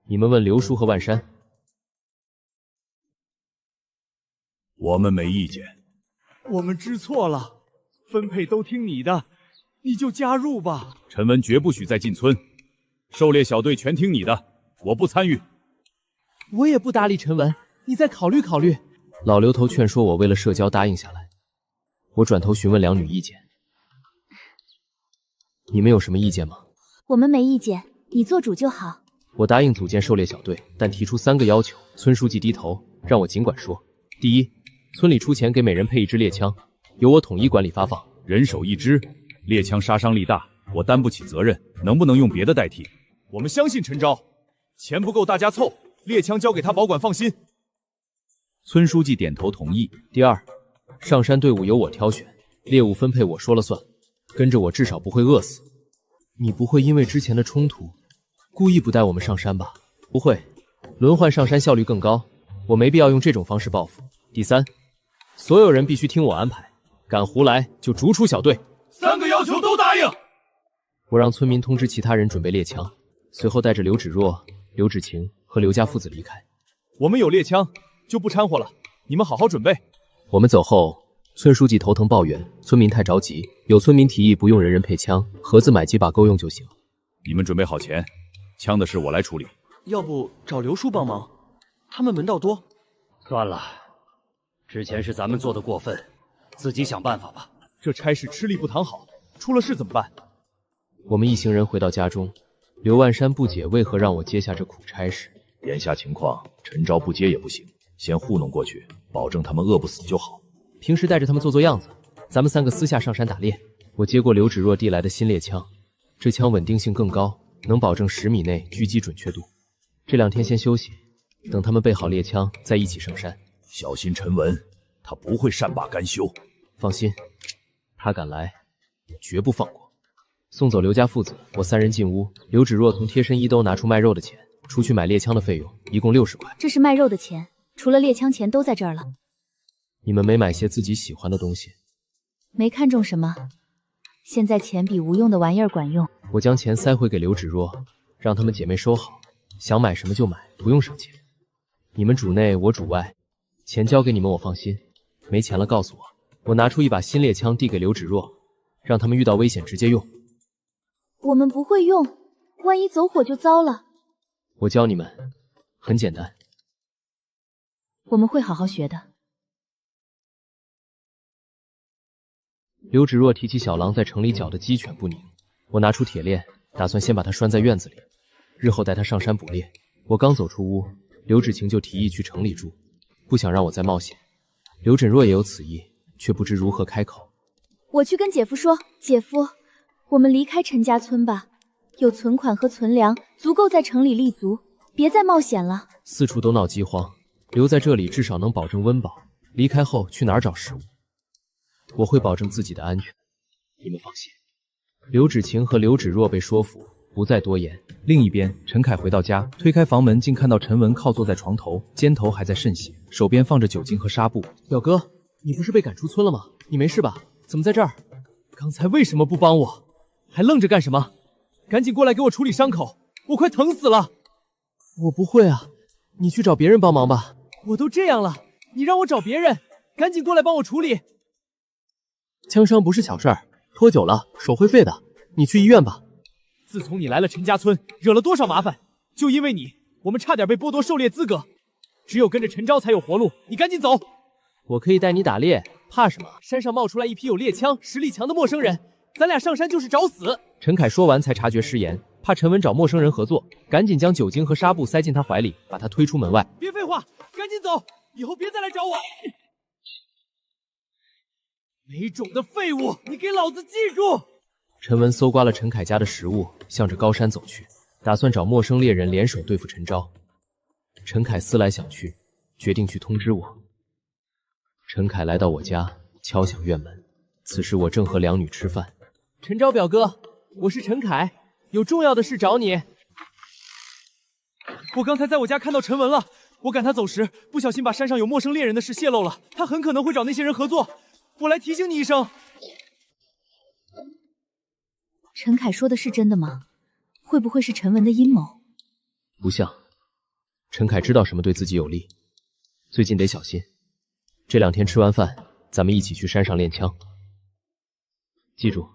你們問劉叔和萬山。我們沒意見。我們知錯了，分配都聽你的。你就加入吧。陳文絕不許再進村，狩獵小隊全聽你的，我不參與。我也不搭理陳文，你再考慮考慮。老劉頭勸說我為了社交答應下來。我轉頭詢問兩女意見。你们有什麼意見嗎？我們沒意見，你做主就好。我答應組建狩獵小隊，但提出3個要求。村書記低頭，讓我儘管說。第一，村裡出錢給每人配1支獵槍，由我統一管理發放，人手1支。獵槍殺傷力大，我擔不起責任，能不能用別的代替？我們相信陳昭，錢不夠大家湊，獵槍交給他保管，放心。村書記點頭同意。第二，上山隊伍由我挑選，獵物分配我說了算，跟着我至少不會餓死。你不會因為之前的衝突故意不帶我們上山吧？不會，輪換上山效率更高，我沒必要用這種方式報復。第三，所有人必須聽我安排，敢胡來就逐出小隊。3個要求都答應。我讓村民通知其他人準備獵槍，隨後帶着劉芷若、劉芷晴和劉家父子離開。我們有獵槍，就不摻和了，你們好好準備。我們走後，村書記頭疼抱怨村民太着急，有村民提議不用人人配槍，合資買幾把夠用就行。你們準備好錢，槍的事我來處理。要不找劉叔幫忙，他們門道多。算了，之前是咱們做的過分，自己想辦法吧。這差事吃力不討好，出了事怎麼辦？我們一行人回到家中，劉萬山不解為何讓我接下這苦差事。眼下情況，陳昭不接也不行，先糊弄過去，保證他們餓不死就好。平時帶着他們做做樣子，咱們3個私下上山打獵。我接過劉芷若遞來的新獵槍，這槍穩定性更高，能保證10米內狙擊準確度。這2天先休息，等他們備好獵槍再一起上山。小心陳文，他不會善罷甘休。放心，他敢來，絕不放過。送走劉家父子，我3人進屋。劉芷若從貼身衣兜拿出賣肉的錢，除去買獵槍的費用，一共60塊。這是賣肉的錢，除了獵槍錢都在這兒了。你們沒買些自己喜歡的東西？沒看中什麼。現在錢比無用的玩意兒管用。我將錢塞回給劉芷若，讓她們姐妹收好，想買什麼就買，不用省錢。你們主內，我主外，錢交給你們，我放心。沒錢了告訴我。我拿出一把新獵槍遞給劉芷若，讓他們遇到危險直接用。我們不會用，萬一走火就糟了。我教你們，很簡單。我們會好好學的。劉芷若提起小狼在城裡攪得雞犬不寧，我拿出鐵鏈，打算先把它拴在院子裡，日後帶它上山捕獵。我剛走出屋，劉芷晴就提議去城裡住，不想讓我再冒險。劉芷若也有此意，卻不知如何開口。我去跟姐夫說，姐夫，我們離開陳家村吧，有存款和存糧，足夠在城裡立足，別再冒險了。四處都鬧饑荒，留在這裡至少能保證溫飽，離開後去哪兒找食物？我會保證自己的安全，你們放心。劉芷晴和劉芷若被說服，不再多言。另一邊，陳凱回到家，推開房門，竟看到陳文靠坐在床頭，肩頭還在滲血，手邊放着酒精和紗布。表哥，你不是被趕出村了嗎？你沒事吧？怎麼在這兒？剛才為什麼不幫我？還愣着幹什麼？趕緊過來給我處理傷口，我快疼死了。我不會啊，你去找別人幫忙吧。我都這樣了，你讓我找別人，趕緊過來幫我處理。槍傷不是小事兒，拖久了手會廢的。你去醫院吧。自從你來了陳家村，惹了多少麻煩？就因為你，我們差點被剝奪狩獵資格。只有跟着陳昭才有活路。你趕緊走。我可以帶你打獵，怕什麼？山上冒出來一批有獵槍、實力強的陌生人，咱倆上山就是找死。陳凱說完才察覺失言，怕陳文找陌生人合作，趕緊將酒精和紗布塞進他懷裡，把他推出門外。別廢話，趕緊走，以後別再來找我。沒種的廢物，你給老子記住！陳文搜刮了陳凱家的食物，向着高山走去，打算找陌生獵人聯手對付陳昭。陳凱思來想去，決定去通知我。陳凱來到我家，敲響院門。此時我正和兩女吃飯。陳昭表哥，我是陳凱，有重要的事找你。我剛才在我家看到陳文了，我趕他走時，不小心把山上有陌生獵人的事洩露了，他很可能會找那些人合作。我來提醒你一聲。陳凱說的是真的嗎？會不會是陳文的陰謀？不像，陳凱知道什麼對自己有利，最近得小心。這2天吃完飯，咱們一起去山上練槍。記住，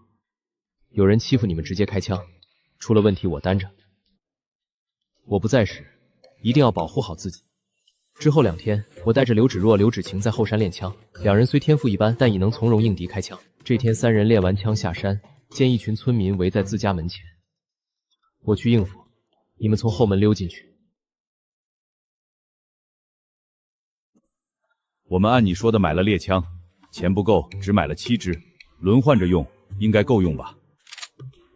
有人欺負你們直接開槍，出了問題我擔着。我不在時，一定要保護好自己。之後2天，我帶着劉芷若、劉芷晴在後山練槍，2人雖天賦一般，但已能從容應敵開槍。這天3人練完槍下山，見一群村民圍在自家門前，我去應付，你們從後門溜進去。我們按你說的買了獵槍，錢不夠，只買了7支，輪換着用，應該夠用吧？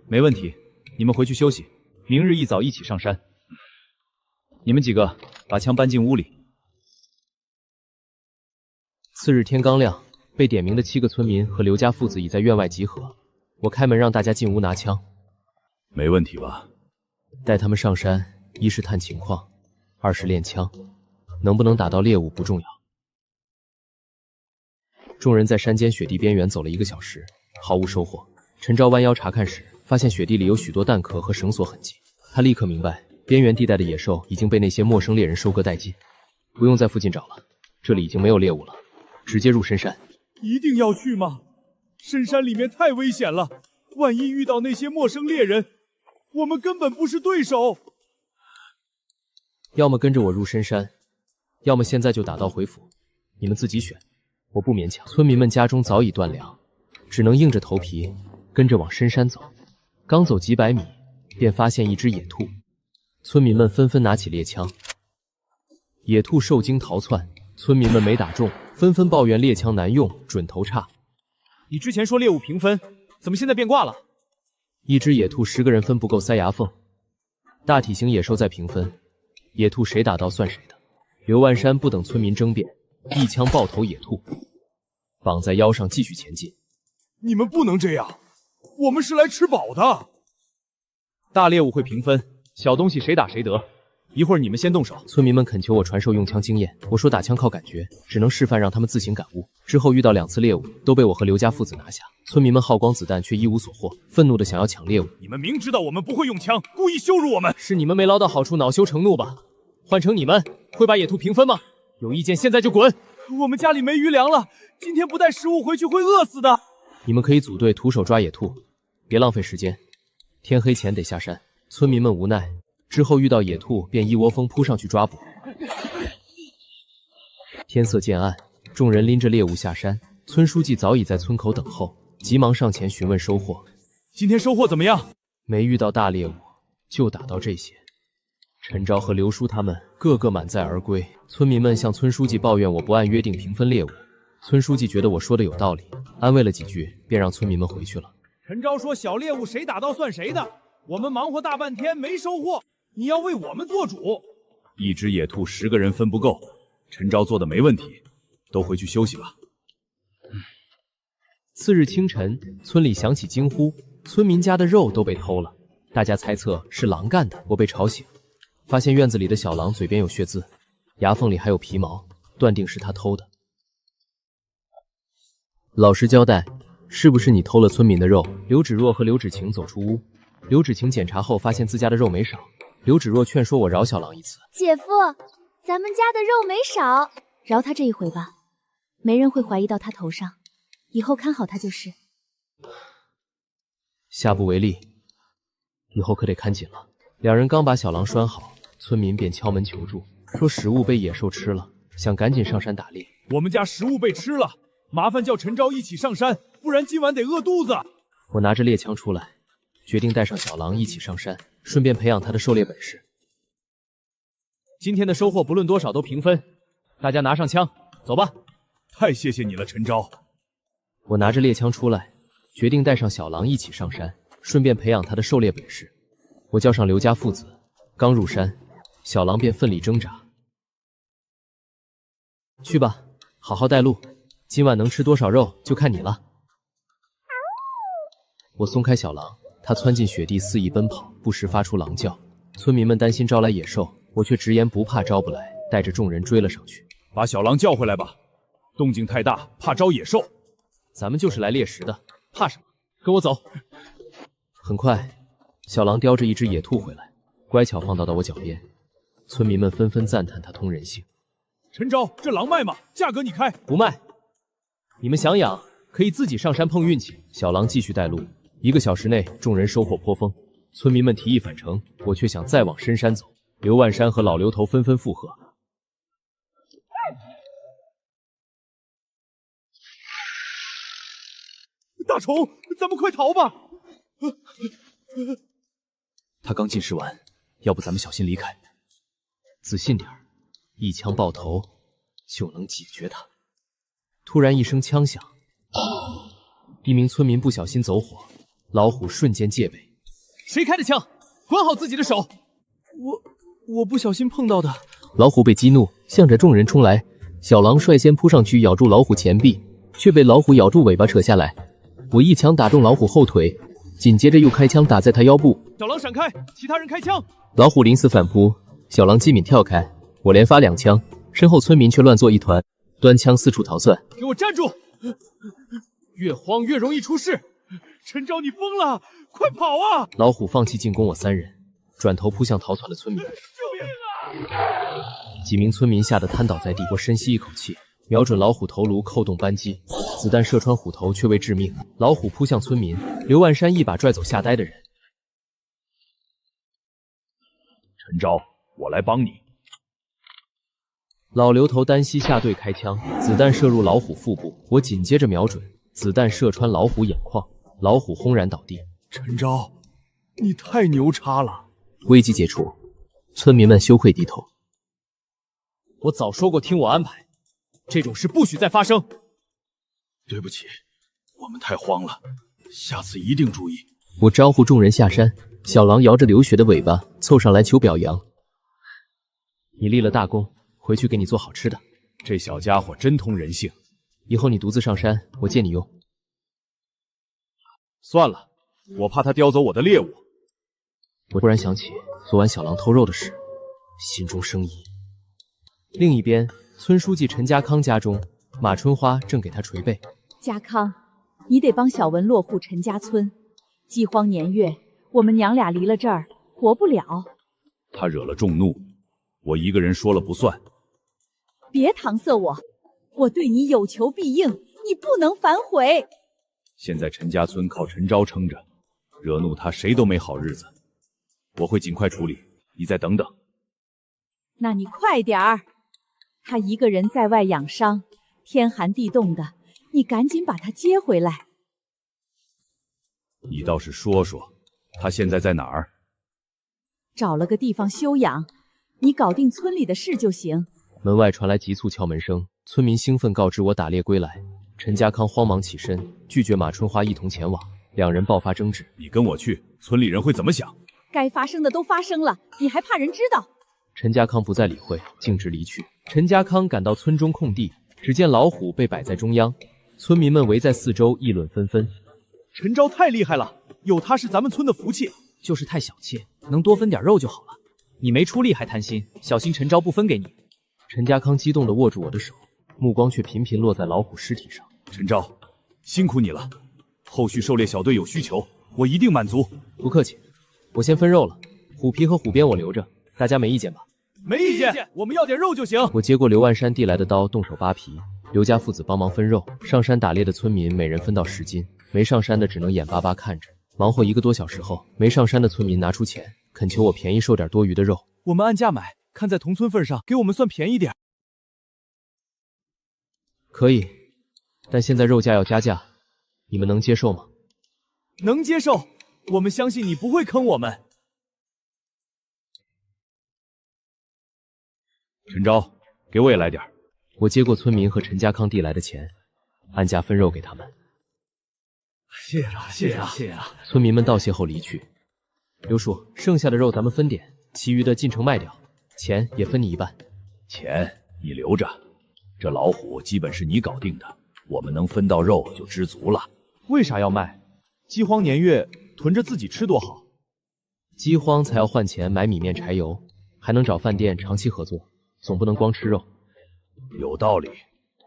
沒問題，你們回去休息，明日一早一起上山。你們幾個把槍搬進屋裡。次日天刚亮，被點名的7個村民和劉家父子已在院外集合。我開門讓大家進屋拿槍。沒問題吧？帶他們上山，一是探情況，二是練槍，能不能打到獵物不重要。眾人在山間雪地邊緣走了1個小時，毫無收穫。陳昭彎腰查看時，發現雪地裡有許多彈殼和繩索痕跡。他立刻明白，邊緣地帶的野獸已經被那些陌生獵人收割殆盡，不用在附近找了，這裡已經沒有獵物了，直接入深山。一定要去嗎？深山裡面太危險了，萬一遇到那些陌生獵人，我們根本不是對手。要麼跟着我入深山，要麼現在就打道回府，你们自己選，我不勉強。村民們家中早已斷糧，只能硬着頭皮跟着往深山走。剛走幾百米，便發現一隻野兔，村民們紛紛拿起獵槍。野兔受驚逃竄，村民們沒打中，紛紛抱怨獵槍難用，準頭差。你之前說獵物平分，怎麼現在變卦了？一隻野兔10個人分不夠塞牙縫，大體型野獸再平分，野兔誰打到算誰的。劉萬山不等村民爭辯，一槍爆頭野兔，綁在腰上繼續前進。你們不能這樣，我們是來吃飽的。大獵物會平分，小東西誰打誰得。一會兒你們先動手。村民們懇求我傳授用槍經驗，我說打槍靠感覺，只能示範讓他們自行感悟。之後遇到2次獵物，都被我和劉家父子拿下。村民們耗光子彈卻一無所獲，憤怒的想要搶獵物。你們明知道我們不會用槍，故意羞辱我們。是你們沒撈到好處，惱羞成怒吧？換成你們會把野兔平分嗎？有意見現在就滾！我們家裡沒餘糧了，今天不帶食物回去會餓死的。你們可以組隊徒手抓野兔，別浪費時間，天黑前得下山。村民們無奈，之後遇到野兔便一窩蜂撲上去抓捕。天色漸暗，眾人拎着獵物下山。村書記早已在村口等候，急忙上前詢問收穫。今天收穫怎麼樣？沒遇到大獵物，就打到這些。陳昭和劉叔他們個個滿載而歸。村民們向村書記抱怨我不按約定平分獵物。村書記覺得我說的有道理，安慰了幾句，便讓村民們回去了。陳昭說小獵物誰打到算誰的，我們忙活大半天沒收穫，你要為我們做主。一隻野兔10個人分不夠，陳昭做的沒問題，都回去休息吧。次日清晨，村裡響起驚呼，村民家的肉都被偷了。大家猜測是狼幹的，我被吵醒，發現院子裡的小狼嘴邊有血漬，牙縫裡還有皮毛，斷定是他偷的。老實交代，是不是你偷了村民的肉？劉芷若和劉芷晴走出屋，劉芷晴檢查後發現自家的肉沒少，劉芷若勸說我饒小狼一次。姐夫，咱們家的肉没少，饶他这一回吧，沒人會懷疑到他頭上，以後看好他就是。下不為例，以後可得看緊了。兩人剛把小狼拴好，村民便敲門求助，說食物被野獸吃了，想趕緊上山打獵。我們家食物被吃了，麻煩叫陳昭一起上山，不然今晚得餓肚子。我拿着獵槍出來，決定帶上小狼一起上山，順便培養他的狩獵本事。今天的收穫不論多少都平分，大家拿上槍，走吧。太謝謝你了，陳昭。我拿着獵槍出來，決定帶上小狼一起上山，順便培養他的狩獵本事。我叫上劉家父子，剛入山，小狼便奮力掙扎。去吧，好好帶路，今晚能吃多少肉就看你了。我鬆開小狼，它竄進雪地肆意奔跑，不時發出狼叫。村民們擔心招來野獸，我卻直言不怕招不來，帶着眾人追了上去。把小狼叫回來吧，動靜太大，怕招野獸。咱們就是來獵食的，怕什麼？跟我走。很快，小狼叼着一隻野兔回來，乖巧放到我腳邊。村民們紛紛讚嘆它通人性。陳昭，這狼賣嗎？價格你開。不賣。你們想養，可以自己上山碰運氣。小狼繼續帶路，1個小時內，眾人收穫頗豐。村民們提議返程，我卻想再往深山走。劉萬山和老劉頭紛紛附和。大蟲，咱們快逃吧！他刚进食完，要不咱们小心离开。自信点儿，一枪爆头就能解决他。突然一声枪响，一名村民不小心走火，老虎瞬间戒备。谁开的槍？管好自己的手！我不小心碰到的。老虎被激怒，向着众人冲来。小狼率先扑上去咬住老虎前臂，卻被老虎咬住尾巴扯下来。我一槍打中老虎後腿，緊接着又開槍打在他腰部。小狼閃開，其他人開槍！老虎臨死反撲，小狼機敏跳開，我連發2槍，身後村民卻亂作一團，端槍四處逃竄。給我站住！越慌越容易出事。陳昭，你瘋了！快跑啊！老虎放棄進攻我3人，轉頭撲向逃竄的村民。救命啊！幾名村民嚇得癱倒在地。我深吸一口氣，瞄準老虎頭顱扣動扳機，子彈射穿虎頭卻未致命。老虎撲向村民，劉萬山一把拽走嚇呆的人。陳昭，我來幫你。老劉頭單膝下對開槍，子彈射入老虎腹部，我緊接着瞄準，子彈射穿老虎眼眶，老虎轟然倒地。陳昭，你太牛叉了！危機解除，村民們羞愧低頭。我早說過聽我安排，這種事不許再發生。對不起，我們太慌了，下次一定注意。我招呼眾人下山，小狼搖着流血的尾巴湊上來求表揚。你立了大功，回去給你做好吃的。這小家伙真通人性，以後你獨自上山，我借你用。算了，我怕他叼走我的獵物。我突然想起昨晚小狼偷肉的事，心中生疑。另一邊，村書記陳家康家中，馬春花正給他捶背。家康，你得幫小文落戶陳家村。饑荒年月，我們娘倆離了這兒，活不了。他惹了眾怒，我一個人說了不算。別搪塞我，我對你有求必應，你不能反悔。現在陳家村靠陳昭撐着，惹怒他誰都沒好日子。我會盡快處理，你再等等。那你快點兒，他一個人在外養傷，天寒地凍的，你趕緊把他接回來。你倒是說說，他現在在哪兒？找了個地方休養，你搞定村裡的事就行。門外傳來急促敲門聲，村民興奮告知我打獵歸來。陳家康慌忙起身，拒絕馬春花一同前往，兩人爆發爭執。你跟我去，村裡人會怎麼想？該發生的都發生了，你還怕人知道？陳家康不再理會，徑直離去。陳家康趕到村中空地，只見老虎被擺在中央，村民們圍在四周議論紛紛。陳昭太厲害了，有他是咱們村的福氣。就是太小氣，能多分點肉就好了。你沒出力還貪心，小心陳昭不分給你。陳家康激動地握住我的手，目光卻頻頻落在老虎屍體上。陳昭，辛苦你了，後續狩獵小隊有需求，我一定滿足。不客氣，我先分肉了，虎皮和虎鞭我留着，大家沒意見吧？沒意見，我們要點肉就行。我接過劉萬山遞來的刀，動手扒皮。劉家父子幫忙分肉，上山打獵的村民每人分到10斤，沒上山的只能眼巴巴看着。忙活1個多小時後，沒上山的村民拿出錢，懇求我便宜收點多餘的肉。我們按價買，看在同村份上，給我們算便宜點。可以，但現在肉價要加價，你們能接受嗎？能接受，我們相信你不會坑我們。陳昭，給我也來點。我接過村民和陳家康遞來的錢，按價分肉給他們。謝了，謝了，謝了。村民們道謝後離去。劉叔，剩下的肉咱們分點，其餘的進城賣掉，錢也分你一半。錢你留着，這老虎基本是你搞定的，我們能分到肉就知足了。為啥要賣？饑荒年月，囤着自己吃多好。饑荒才要換錢買米麵柴油，還能找飯店長期合作，總不能光吃肉。有道理，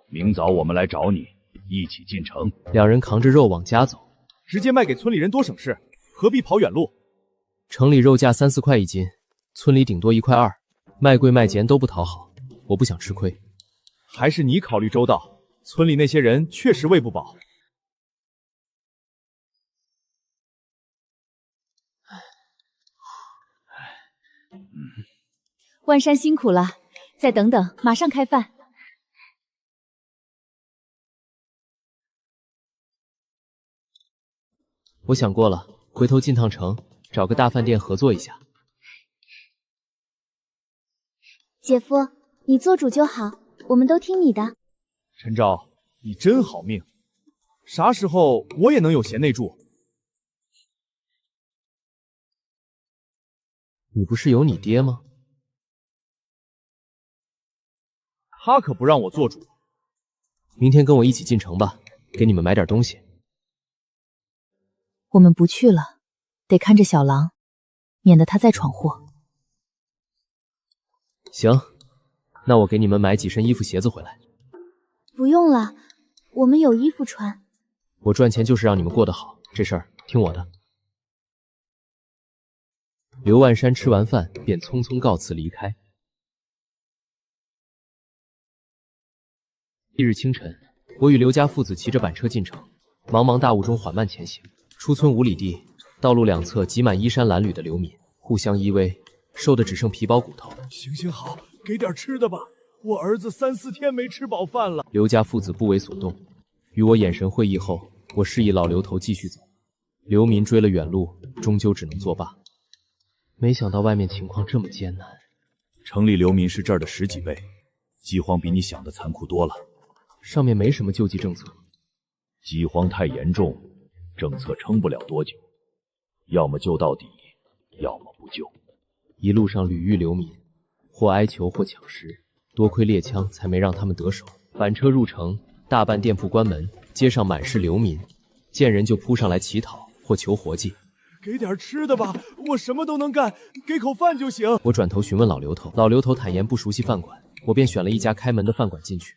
明早我們來找你，一起進城。兩人扛着肉往家走，直接賣給村裡人多省事，何必跑遠路？城裡肉價3、4塊一斤，村裡頂多1塊2，賣貴賣賤都不討好，我不想吃虧。還是你考慮周到，村裡那些人確實餵不飽。萬山辛苦了，再等等，馬上開飯。我想過了，回头进趟城，找個大飯店合作一下。姐夫，你做主就好，我們都聽你的。陳昭，你真好命，啥時候我也能有賢內助？你不是有你爹嗎？他可不讓我做主。明天跟我一起進城吧，給你們買點東西。我們不去了，得看着小狼，免得他再闖禍。行，那我給你們買幾身衣服鞋子回來。不用了，我們有衣服穿。我賺錢就是讓你們過得好，這事兒聽我的。劉萬山吃完飯便匆匆告辭離開。翌日清晨，我與劉家父子騎着板車進城，茫茫大霧中緩慢前行。出村5里地，道路兩側擠滿衣衫襤褸的流民，互相依偎，瘦得只剩皮包骨頭。行行好，給點吃的吧，我兒子3、4天沒吃飽飯了。劉家父子不為所動，與我眼神會意後，我示意老劉頭繼續走。流民追了遠路，終究只能作罷。沒想到外面情況這麼艱難，城裡流民是這兒的10幾倍，饑荒比你想的殘酷多了。上面沒什麼救濟政策，饑荒太嚴重，政策撐不了多久，要麼救到底，要麼不救。一路上屢遇流民，或哀求或搶食，多虧獵槍才沒讓他們得手。板車入城，大半店鋪關門，街上滿是流民，見人就撲上來乞討或求活計。給點吃的吧，我什麼都能幹，給口飯就行。我轉頭詢問老劉頭，老劉頭坦言不熟悉飯館，我便選了一家開門的飯館進去。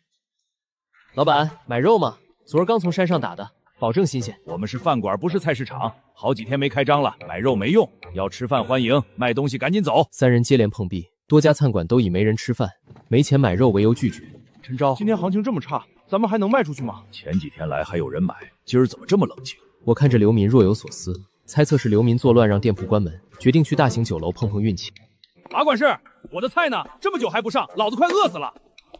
老闆，買肉嗎？昨兒剛從山上打的，保證新鮮。我們是飯館，不是菜市場，好幾天沒開張了，買肉沒用，要吃飯歡迎，賣東西趕緊走。三人接連碰壁，多家餐館都以沒人吃飯、沒錢買肉為由拒絕。陳昭，今天行情這麼差，咱們還能賣出去嗎？前幾天來還有人買，今兒怎麼這麼冷清？我看着流民若有所思，猜測是流民作亂讓店鋪關門，決定去大型酒樓碰碰運氣。馬管事，我的菜呢？這麼久還不上，老子快餓死了。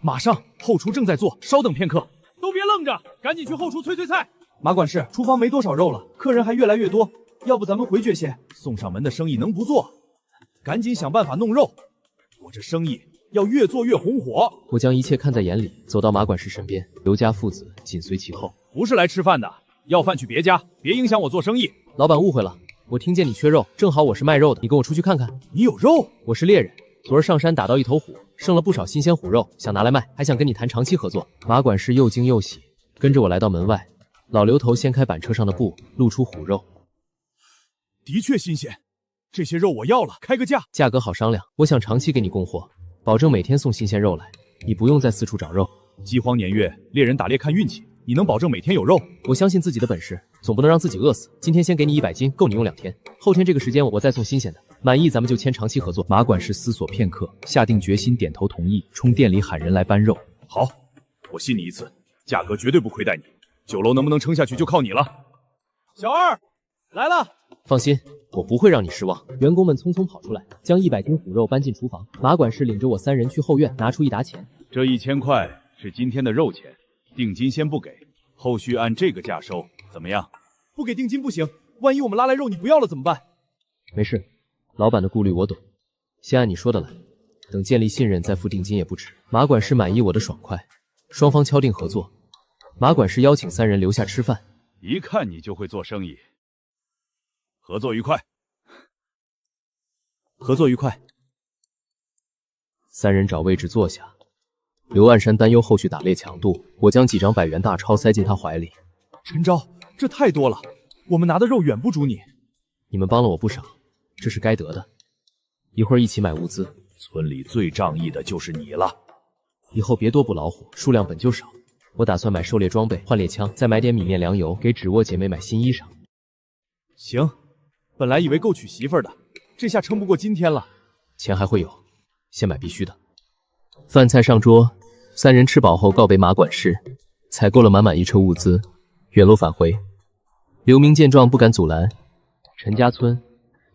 馬上，後廚正在做，稍等片刻。都別愣着，趕緊去後廚催菜。馬管事，廚房沒多少肉了，客人還越來越多，要不咱們回絕些，送上門的生意能不做？趕緊想辦法弄肉，我這生意要越做越紅火。我將一切看在眼裡，走到馬管事身邊，劉家父子緊隨其後。不是來吃飯的，要飯去別家，別影響我做生意。老闆誤會了，我聽見你缺肉，正好我是賣肉的，你跟我出去看看。你有肉？我是獵人，昨兒上山打到一頭虎，剩了不少新鮮虎肉，想拿來賣，還想跟你談長期合作。馬管事又驚又喜，跟着我來到門外。老劉頭掀開板車上的布，露出虎肉。的確新鮮，這些肉我要了，開個價。價格好商量，我想長期給你供貨，保證每天送新鮮肉來，你不用再四處找肉。饑荒年月，獵人打獵看運氣，你能保證每天有肉？我相信自己的本事，總不能讓自己餓死。今天先給你100斤，夠你用2天。後天這個時間我再送新鮮的，滿意咱們就簽長期合作。馬管事思索片刻，下定決心，點頭同意，衝店裡喊人來搬肉。好，我信你一次，價格絕對不虧待你。酒樓能不能撐下去就靠你了。小二，來了。放心，我不會讓你失望。員工們匆匆跑出來，將100斤虎肉搬進廚房。馬管事領着我3人去後院，拿出1沓錢。這1000塊是今天的肉錢，定金先不給，後續按這個價收，怎麼樣？不給定金不行，萬一我們拉來肉你不要了怎麼辦？沒事，老闆的顧慮我懂，先按你說的來，等建立信任再付定金也不遲。馬管事滿意我的爽快，雙方敲定合作。馬管事邀請3人留下吃飯。一看你就會做生意，合作愉快。合作愉快。 3人找位置坐下。劉万山擔憂後續打獵強度，我將幾張100元大鈔塞進他懷裡。陳昭，這太多了，我們拿的肉遠不足你。你們幫了我不少，這是該得的。一會兒一起買物資。村裡最仗義的就是你了。以後別多捕老虎，數量本就少。我打算買狩獵裝備，換獵槍，再買點米麵糧油，給紙窩姐妹買新衣裳。行，本來以為夠娶媳婦的，這下撐不過今天了。錢還會有，先買必須的。飯菜上桌，3人吃飽後告別馬管事，採購了滿滿一車物資，遠路返回。劉明見狀不敢阻攔。陳家村，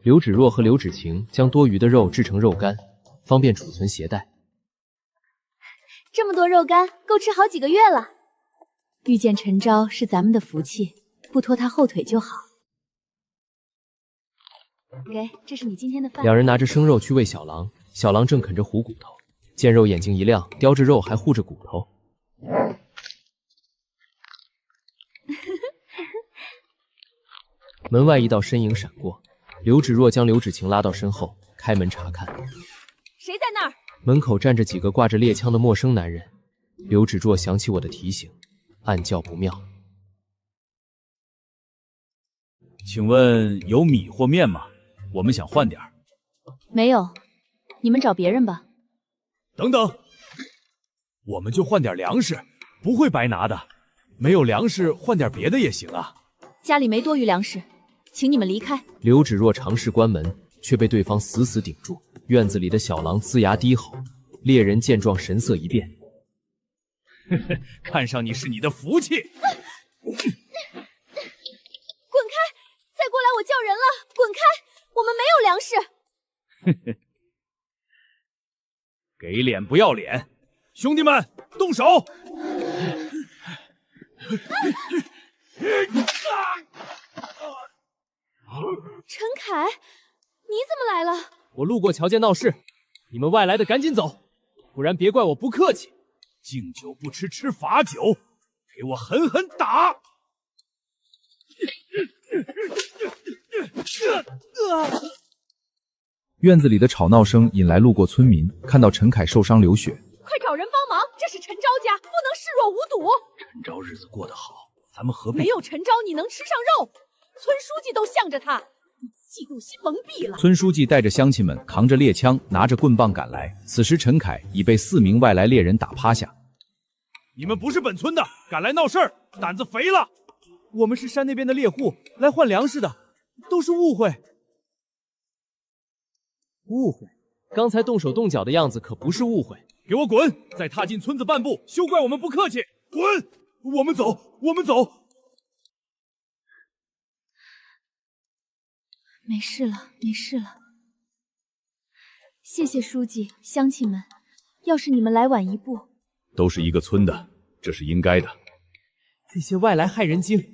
劉芷若和劉芷晴將多餘的肉製成肉乾，方便儲存攜帶。這麼多肉乾，夠吃好幾個月了。遇見陳昭是咱們的福氣，不拖他後腿就好。给，这是你今天的飯。两人拿着生肉去喂小狼，小狼正啃着虎骨头，见肉眼睛一亮，叼着肉还护着骨头。门外一道身影闪过，刘芷若将刘芷晴拉到身后，開門查看。誰在那兒？門口站着幾個掛着獵槍的陌生男人。劉芷若想起我的提醒，暗叫不妙。請問有米或麵嗎？我們想換點兒。沒有，你們找別人吧。等等，我們就換點糧食，不會白拿的。沒有糧食，換點別的也行啊。家裡沒多餘糧食，請你們離開。劉芷若嘗試關門，卻被對方死死頂住。院子裡的小狼齜牙低吼，獵人見狀神色一變。呵呵，看上你是你的福氣。滾開！再過來我叫人了！滾開！我們沒有糧食。呵呵，給臉不要臉！兄弟們，動手！陳凱，你怎麼來了？我路過橋間鬧事，你們外來的趕緊走，不然別怪我不客氣。敬酒不吃吃罰酒，給我狠狠打！院子裡的吵鬧聲引來路過村民，看到陳凱受傷流血，快找人幫忙！這是陳昭家，不能視若無睹。陳昭日子過得好，咱們何必？沒有陳昭，你能吃上肉？村書記都向着他，你嫉妒心蒙蔽了。村書記帶着鄉親們扛着獵槍，拿着棍棒趕來。此時陳凱已被4名外來獵人打趴下。你們不是本村的，敢來鬧事兒，膽子肥了！我們是山那邊的獵戶，來換糧食的，都是誤會。誤會？剛才動手動腳的樣子可不是誤會。給我滾！再踏進村子半步，休怪我們不客氣！滾！我們走，我們走。沒事了，沒事了。謝謝書記，鄉親們，要是你們來晚一步。都是一個村的，這是應該的。這些外來害人精，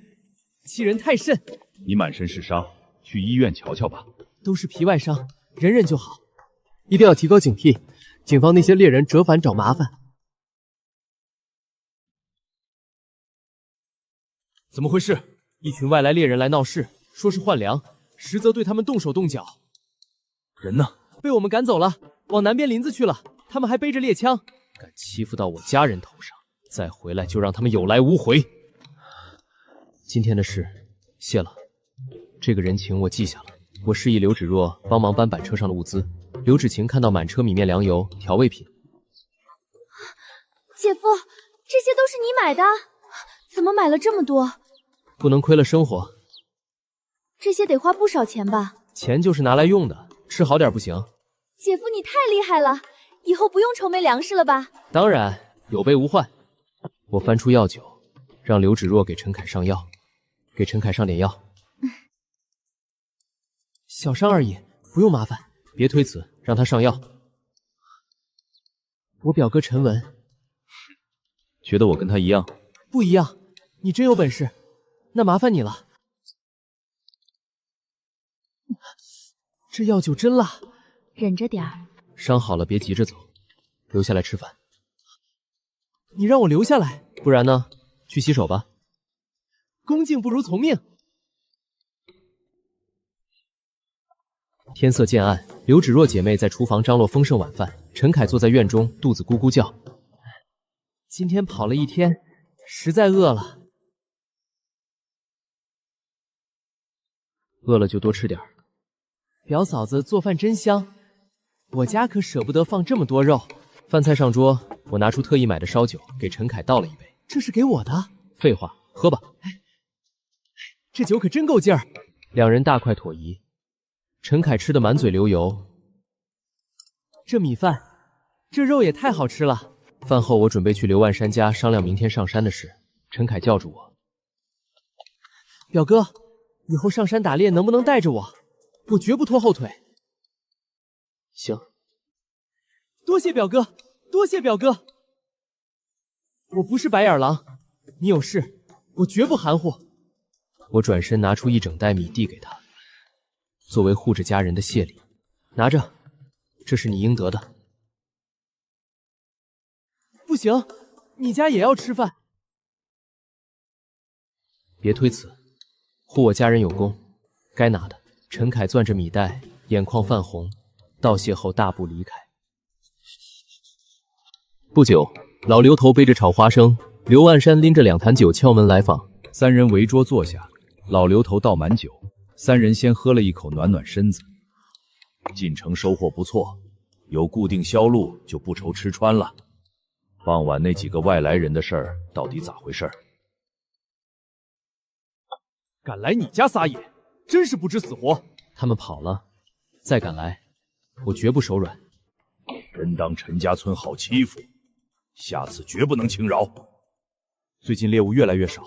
欺人太甚。你滿身是傷，去醫院瞧瞧吧。都是皮外傷，忍忍就好。一定要提高警惕，謹防那些獵人折返找麻煩。怎麼回事？一群外來獵人來鬧事，說是換糧，實則對他們動手動腳。人呢？被我們趕走了，往南邊林子去了。他們還背着獵槍。敢欺負到我家人頭上，再回來就讓他們有來無回。今天的事謝了，這個人情我記下了。我示意劉芷若幫忙搬板車上的物資。劉芷晴看到滿車米麵糧油調味品。姐夫，這些都是你買的？怎麼買了這麼多？不能虧了生活。這些得花不少錢吧？錢就是拿來用的，吃好點不行？姐夫你太厲害了，以後不用愁沒糧食了吧？當然，有備無患。我翻出藥酒，讓劉芷若給陳凱上藥，給陳凱上點藥。小傷而已，不用麻煩。別推辭，讓他上藥。我表哥陳文，覺得我跟他一樣？不一樣，你真有本事，那麻煩你了。這藥酒真辣，忍着點兒。傷好了別急着走，留下來吃飯。你讓我留下來，不然呢？去洗手吧。恭敬不如從命。天色漸暗，劉芷若姐妹在廚房張羅豐盛晚飯，陳凱坐在院中，肚子咕咕叫。今天跑了一天，實在餓了。餓了就多吃點兒。表嫂子做飯真香，我家可捨不得放這麼多肉。飯菜上桌，我拿出特意買的燒酒，給陳凱倒了一杯。這是給我的？廢話，喝吧。這酒可真夠勁兒。兩人大快朵頤。陳凱吃得滿嘴流油。這米飯，這肉也太好吃了。飯後我準備去劉萬山家商量明天上山的事，陳凱叫住我：“表哥，以後上山打獵能不能帶着我？我絕不拖後腿。”行。多謝表哥，多謝表哥。我不是白眼狼，你有事，我絕不含糊。我轉身拿出一整袋米遞給他。作為護着家人的謝禮。拿着，這是你應得的。不行，你家也要吃飯。別推辭，護我家人有功，該拿的。陳凱攥着米袋，眼眶泛紅，道謝後大步離開。不久，老劉頭背着炒花生，劉萬山拎着2壇酒敲門來訪。3人圍桌坐下，老劉頭倒滿酒，3人先喝了一口暖暖身子。进城收穫不錯，有固定銷路就不愁吃穿了。傍晚那幾個外來人的事兒到底咋回事？敢來你家撒野，真是不知死活！他們跑了，再敢來，我絕不手軟。真當陳家村好欺負，下次絕不能輕饒。最近獵物越來越少，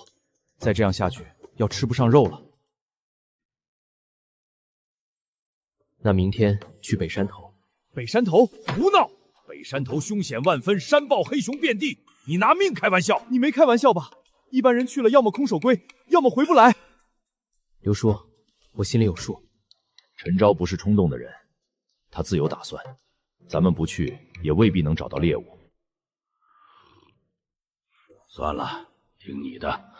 再這樣下去要吃不上肉了。那明天去北山頭。北山頭？胡鬧！北山頭凶險萬分，山豹黑熊遍地，你拿命開玩笑？你沒開玩笑吧？一般人去了，要麼空手歸，要麼回不來。劉叔，我心裡有數。陳昭不是衝動的人，他自有打算。咱們不去，也未必能找到獵物。算了，听你的。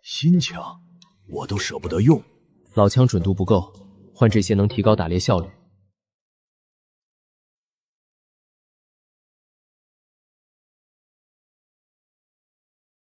新槍，我都捨不得用。老槍準度不夠，換這些能提高打獵效率。